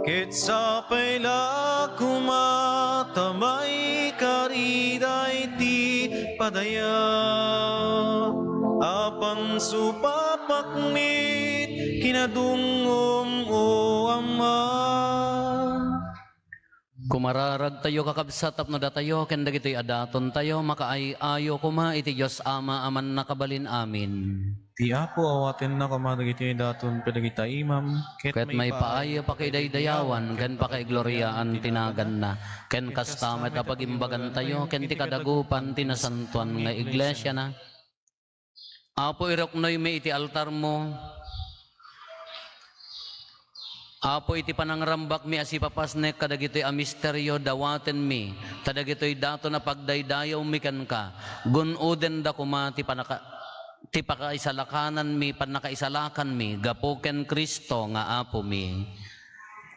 ket sapay la kumatamay kariday ti padaya, apang supapaknit kinadungom o Ama. Kumararag tayo kakabsat tapno datayo ken dagitoy adaton tayo makaay-ayo kuma iti Dios Ama aman nakabalin amin. Ti Apo awaten na kamadagiti daton pedagita imam, Ket may paayo pakidaydayawan ken pakigloryaan tinagan na ken kastamet apagimbagan tayo ken ti kadagupan tinasantuan nga iglesia na. Apo iroknoy mi iti altar mo. Apo iti panangrambak mi asipapasnek kadagitoy a misteryo dawaten mi kadagitoy dato na pagdaydayaw mi ken ka gunuden da kuma ti pakaisalakanan mi panakaisalakan mi gapo ken Kristo nga Apo mi.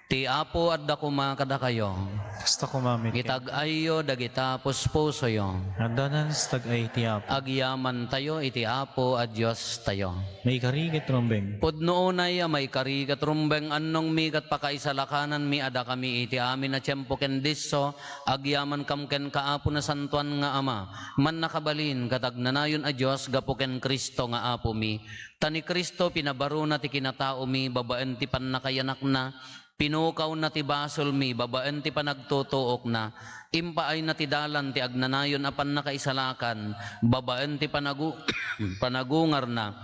Ti Apo adda kuma kada kayo. Kasta kumamit ken. Itag-ayo dagita puspuso yo. Adanan stag ay ti Apo. Agyaman tayo iti Apo a Dios tayo. May karigit rombeng. Pudno unay may karigat rumbeng annong mi kat pakaisalakanan mi ada kami iti amin na tiyempo ken disso agyaman kam ken kaapo na santuan nga Ama man nakabalin katagnanayon a Dios gapo ken Kristo nga Apo mi. Tani Kristo pinabaro na ti kinatao mi babaen ti pannakayanak na. Pinukaw na ti basol mi, babaen ti panagtutuok na, impaay na ti dalan ti agnanayon apan nakaisalakan, babaen ti panagungar na,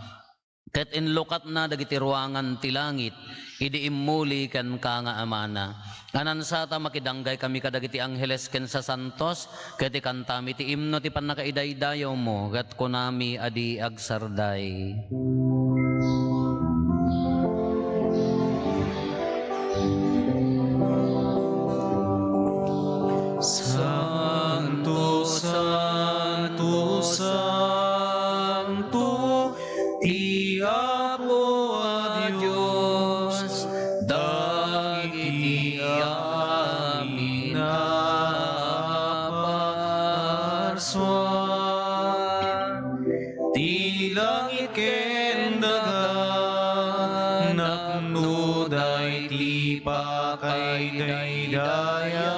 ket inlukat na dagiti ruangan ti langit, idi immuli ken ka nga amana. Anansata makidanggay kami kadagiti angheles ken sa santos, ket ikantami ti imno ti panakaidaydayaw mo, ket kunami adi agsarday. Santo, Santo, Santo, ti Apo a Dios, dagiti amin na parsuan, ti langit ken daga, naknuday ti pakaidayawan.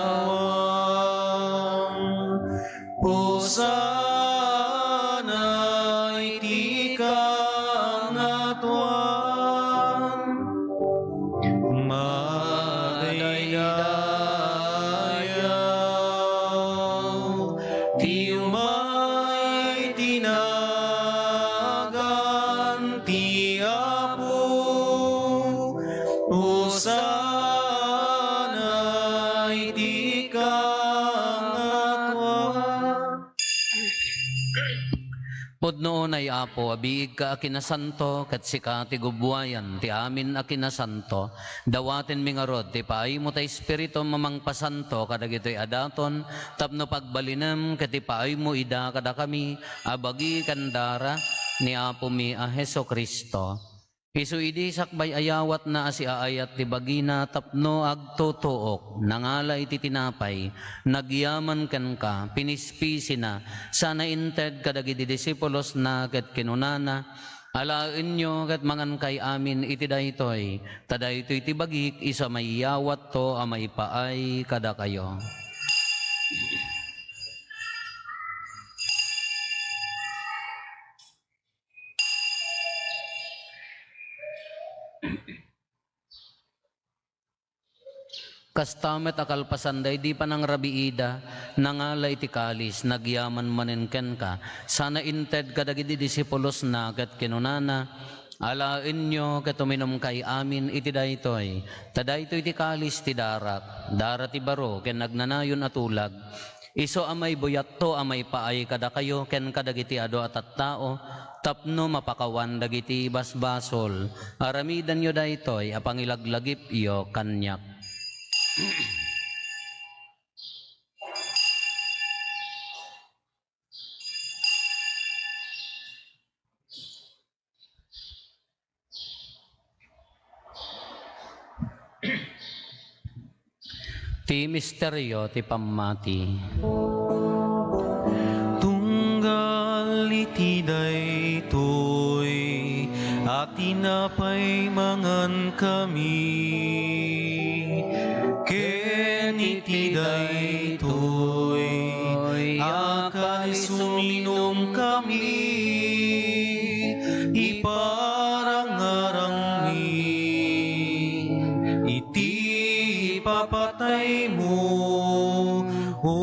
Hosana iti kangatuan, madaydayaw, ti umay tinagan ti Apo. Hosana iti kangatuan. Pudno ay Apo, abiig ka akinasanto, kat sika ti gubwayan, ti amin akinasanto, dawaten mi nga rod, ti paay mo ta Espiritu mamang pasanto, kadagitoy adaton, tapno pagbalinem, kat ti paay mo ida kada kami, abagi kandara, ni Apo mi a Heso Kristo. Isu idi sakbay ayawat na asi aayat ti bagina tapno agtutuok nangala iti tinapay nagyaman ken ka pinispisi na sana inted kadagiti disipulos na ket kinunana alaen nyo ket mangan kay amin iti daytoy tadaytoy ti bagik isa mayawat to a maipaay kada kayo. Kastamet akalpasanday di pa nang rabiida nangalay ti kalis nagyaman manenken ka sana inted kadagiti disipulos na ket kinunana alaen nyo ket uminom kay amin iti daytoy tadaytoy ti kalis ti darat ti baro ken nagnanayon atulag iso amay buyat to amay paay kada kayo ken kadagiti ado at tao tapno mapakawan dagiti basbasol, aramidan yo daytoy apangilaglagip iyo kanyak. Ti misteryo ti pammati. Tunggal iti daytoy, at tinapay mangan kami. Ken iti daytoy, akay suminom kami. Iparangarang mi, iti papatay mo, o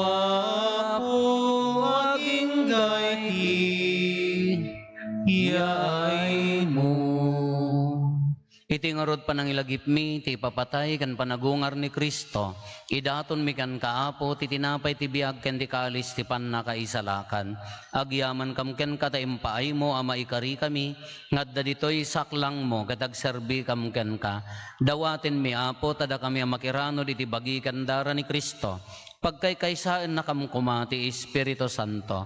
Apo, aging gaiti, iyaay mo. Iti ngarod panangilagip mi, ti papatay kan panagungar ni Kristo, idaton mi kan kaapo, ti tinapay ti biag ken ti kalis ti pannakaisalakan. Agyaman kam ken kataimpaay mo, ama ikari kami, ngadda ditoy saklang mo, katagserbi kam ken ka. Dawaten mi Apo, tada kami makirano iti bagi kandara ni Kristo. Pagkaykaysaan na kam kumati Espiritu Santo.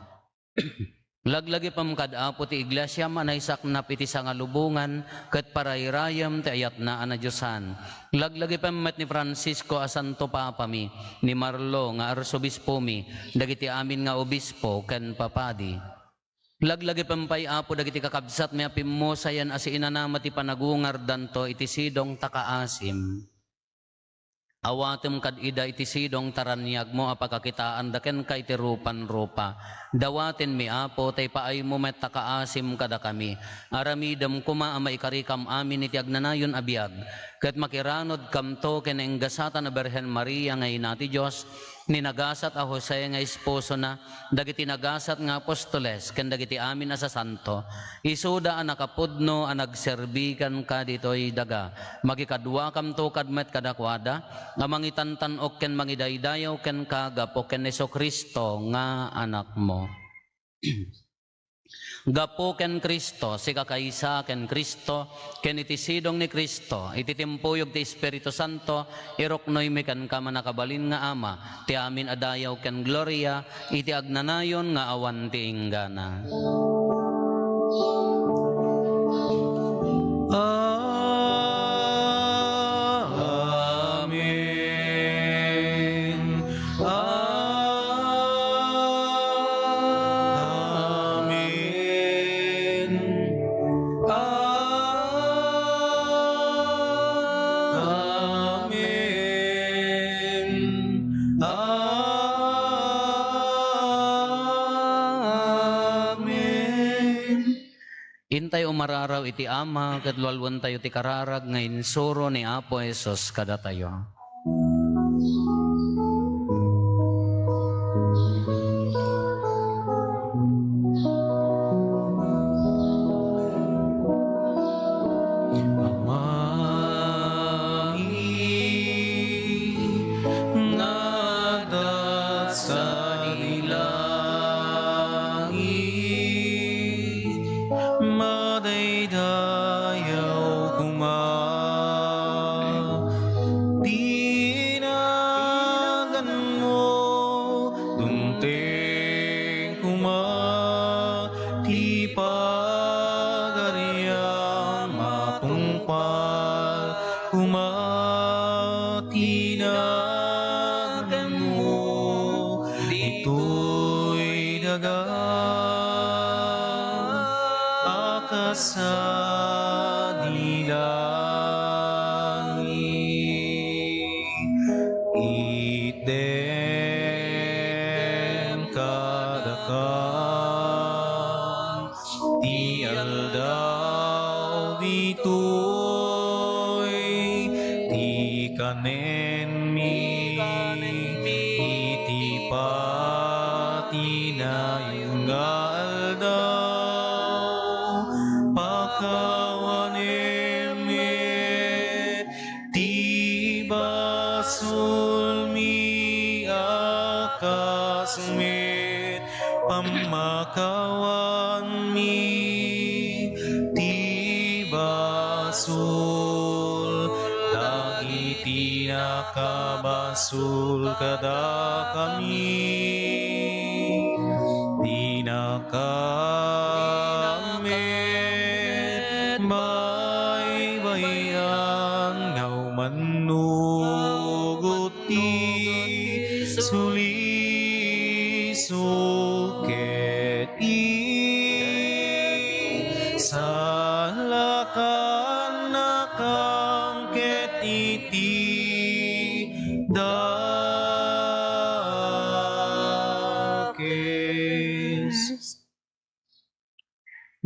Laglagi pamkadapo ti iglesia manaysak na piti sa ngalubungan ket parayrayam ti ayat na Diosan. Laglagi pamet ni Francisco a Santo Papa mi, ni Marlo nga arsobispo mi, dagiti amin nga obispo ken papadi. Laglagi pampay Apo dagiti kakabsat mi apim mo sayan as inanama ti panagungar danto iti sidong takaasim. Awatem kad ida iti sidong taranyag mo apakakitaan daken kay ti rupan-rupa. Dawaten mi Apo tay paay mo met takaasim kada kami. Aramidem kuma ama ikarikam amin iti agnanayon abiyag. Ket makiranod kamto ken enggasatan na Berhen Maria nga ina ti Dios, ninagasat a Jose nga esposo na, dagiti nagasat nga apostoles ken dagiti amin a sasanto. Isuda a nakapudno a nagserbikan ka ditoy daga. Magikadwa kamto kadmet kadakwada, nga mangitantanok ken mangidaydayaw ken kagapo ken Jesucristo nga anak mo. Gapo ken Kristo, si kakaysa ken Kristo, ken iti sidong ni Kristo, iti timpuyog ti Espiritu Santo, iroknoy mi ken ka manakabalin nga Ama, ti amin adayaw ken gloria, iti agnanayon nga awan ti inggana. Intay umararaw iti Ama, kadwalwan tayo ti kararag, ngayon suro ni Apo Jesus kada tayo. Pamakawan mi nakabasul, dagiti nakabasul kada kami, di nakamet baybayan ngaw manugot ti sulisok salakan nakangket iti dakes.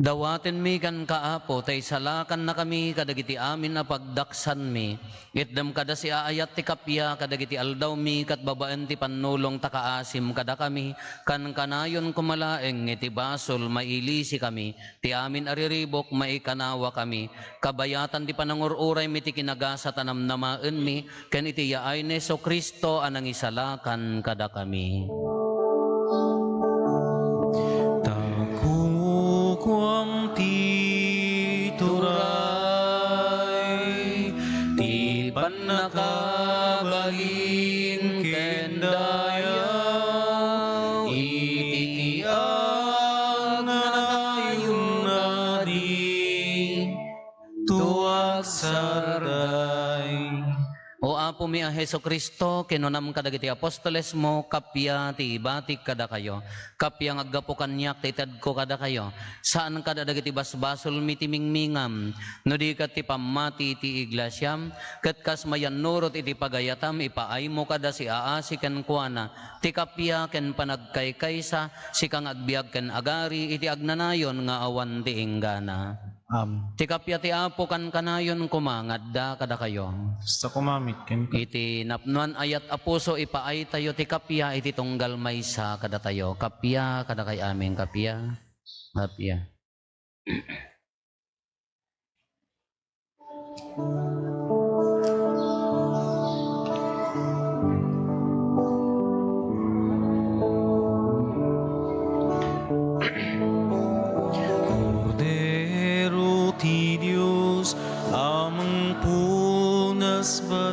Dawaten mi kan kaapo, tay salakan na kami kadagiti amin na pagdaksan mi. Itdam kada si aayat ti kapya, kadagiti aldaw mi, kat babaan ti panulong takaasim kada kami, kan kanayon kumalaeng iti basol mailisi kami, ti amin ariribok maikanawa kami, kabayatan ti panangururay mi ti kinagasa tanamnamaen mi, ken iti yaay ni Hesus Kristo anang isalakan kada kami. Kuam ti turay, ti panakabalin kendayaw, iti ang nanayong nadi, tuwag sarday. O Apo mi a Hesus Kristo, kinunam kadagiti apostoles mo, kapya ti ibatik kada kayo, kapya ng aggapo kanyak ti itad ko kada kayo, saan kada dagiti basbasol mi ti mingmingam, no di kat ti pamati ti iglesyam, kat kas mayan nurot iti pagayatam, ipaay mo kada si aasi ken kuana, ti kapya ken panagkaykaysa, si kang agbiag ken agari, iti agnanayon nga awan ti inggana. Ti kapya ti Apo kan kanayon kumangadda kada kayo. Sa kumamit ken Iti napnuan ayat apuso ipaay tayo ti kapya iti tunggal maysa kada tayo. Kapya kada kay amin kapya. Kapya.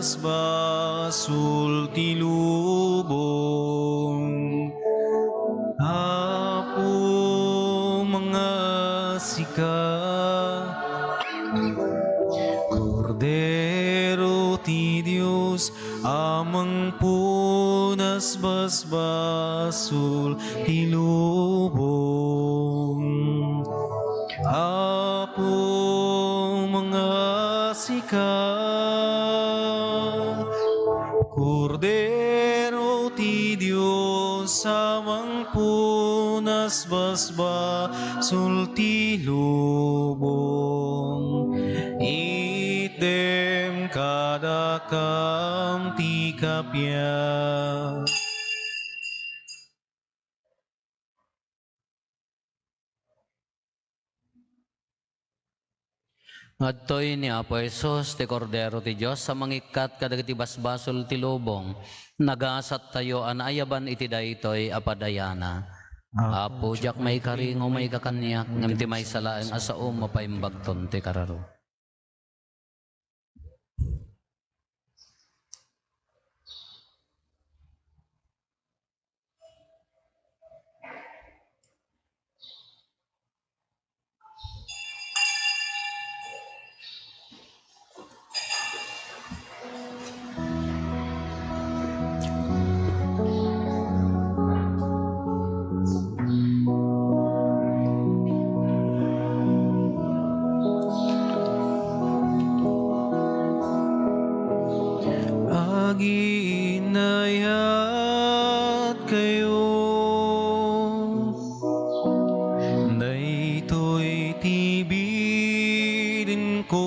basbasul ti lubong. Apo mga sika, Kordero ti Diyos, amang punas basbasul ti lubong. Apo mga sika, Kordero ti Diyos, amang punas basbasul ti lubong. Item kadakam ti kapya. Ngadtoy ni Apo Hesus ti Kordero ti Diyos sa mangikat kadagiti basbasol ti lubong, nagasat tayo anayaban iti daytoy apadayana. Apo jak may karingo may kakanyak, ngam ti may salaeng asao mapaimbagton ti kararo. Ginayat kayo, daytoy tibirin ko,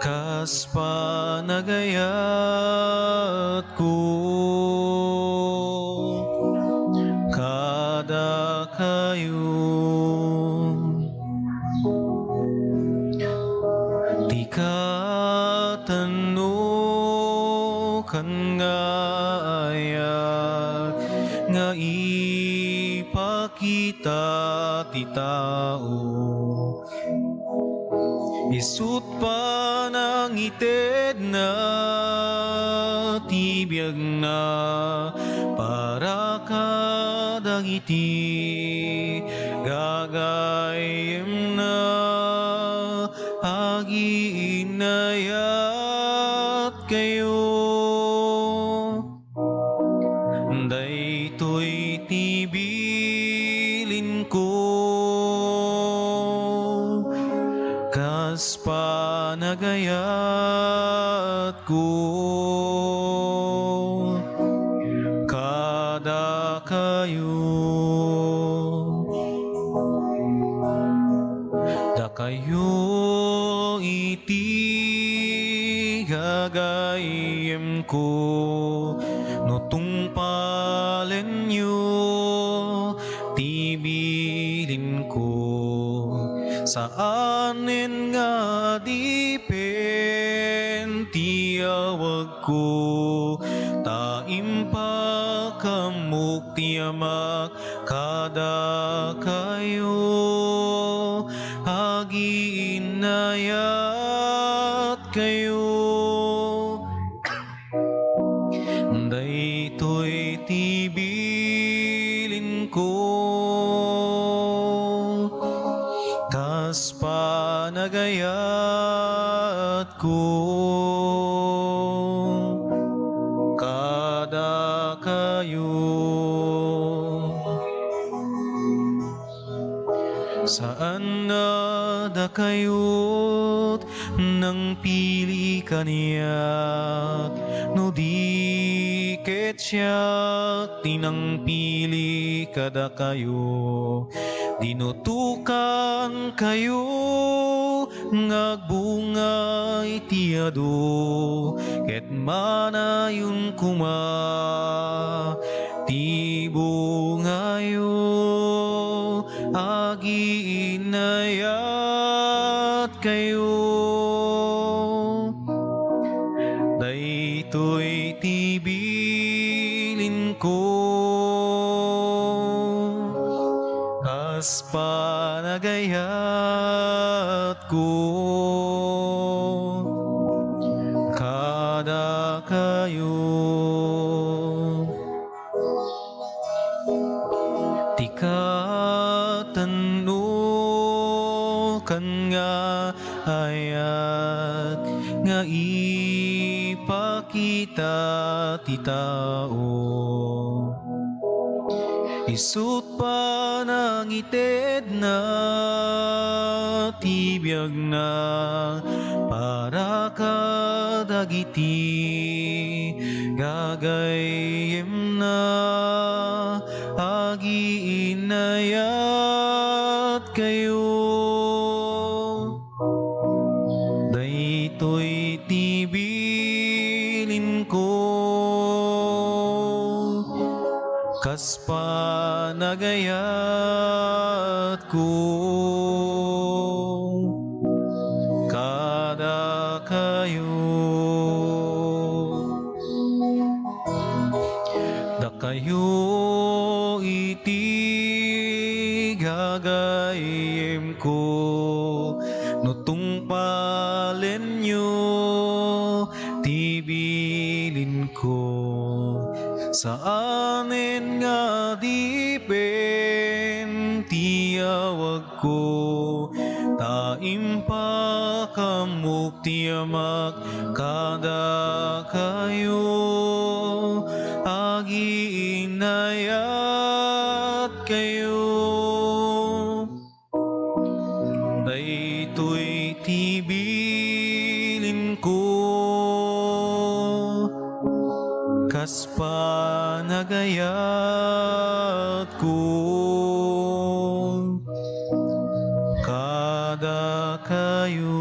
kas panagayat ko, kada kayo. Kan nga ayat nga ipakita ti tao. Isut pa ng ited na tibiyag na para kadagiti gagayem na agiinayat kayo. Daytoy tibilin ko kas panagayat ko kada kayo. Da kayo iti gagayem ko no tungpalen nyo tibilin ko saanen nga dipen tiyawag ko taim pa kamuk tiyamak kada kayo agiinayat kayo. Daytoy tibilin ko kas panagayat ko kada kayo. Saan na da kayo't nang pili kaniyak no di ket siyak tinang pili kada kayo dinutukan kayo ngagbungay tiado ket manayon kuma tibungayo agiinayat kayo. Daytoy tibilin ko kas panagayat ko kada kayo. Tikatano kan nga ayat nga ipakita ti tao. Isut pa ng ited na tibiyag na para kadagiti gagayem na agiinayat kayo. Daytoy tibilin ko kas panagayat ko kada kayo. Da kayo iti gagayem ko no tungpalen nyo tibilin ko saanen nga dipen tiyawag ko taim pa kamuk tiyamak kada kayo agiinayat kayo. Daytoy tibilin ko kas panagayat ko kada kayo.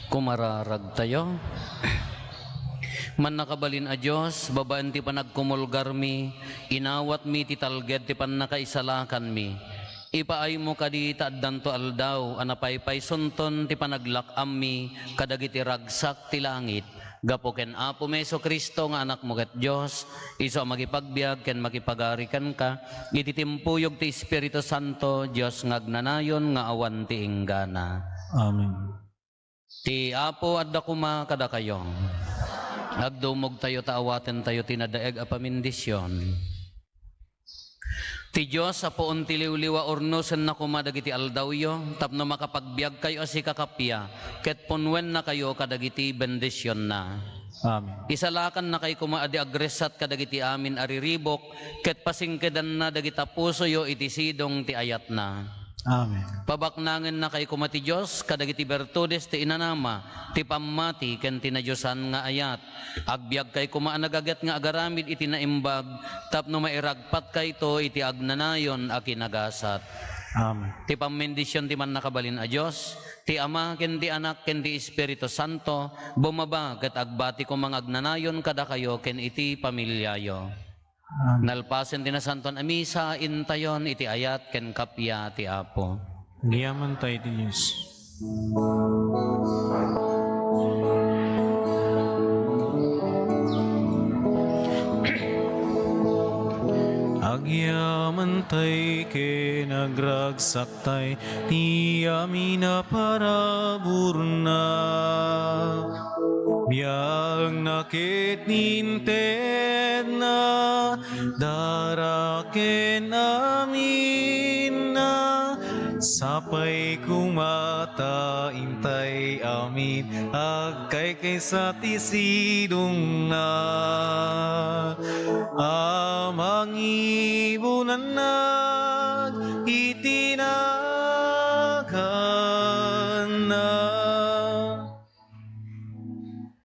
Kumararag tayo. Man nakabalin a Diyos, babaan ti panagkumulgar mi, inawat mi ti talged ti pan nakaisalakan mi. Ipaay mo kadita addanto aldaw, anapaypay sunton ti panaglak ammi, kadagiti ragsak ti langit. Gapo ken Apo Meso Kristo nga anak mo ket Dios, iso magipagbiag ken makipagarikan ka, iti timpuyog ti Espiritu Santo, Dios ngagnanayon nga awan ti inggana. Amen. Ti Apo adda kuma kada kayo. Agdumog tayo taawaten tayo tinadaeg a pamindisyon. Ti Diyos sa poon ti liwliwa ornosen na kumadagiti aldawyo, tapno makapagbiag kayo asi kakapya, ket punwen na kayo kadagiti bendisyon na. Amen. Isalakan na kay kumaadi agresat kadagiti amin ariribok, ket pasingkedan na dagita pusoyo iti sidong ti ayat na. Amen. Pabaknangen na kay kumati Diyos, kadagiti bertudes ti inanama, ti pammati ken tinadyosan nga ayat. Agbiag kay kumaanagaget nga agaramid iti naimbag, tapno mairagpat kay to iti agnanayon a kinagasat. Amen. Ti pammendisyon ti man nakabalin a Diyos, ti Ama ken ti Anak ken ti Espiritu Santo, bumaba ket agbati ko mga agnanayon kada kayo ken iti pamilyayo. Amen. Nalpasen ti nasanton a misa intayon iti ayat ken kapya ti Apo. Giyaman tayo ti Diyos. Agyaman tay kinagragsak tay, ti amina paraburna. Biag nakit ninten na, daraken amin na, sapay kumata intay amin, agkay kay sa tisidong na. Amang ibunan na, itinay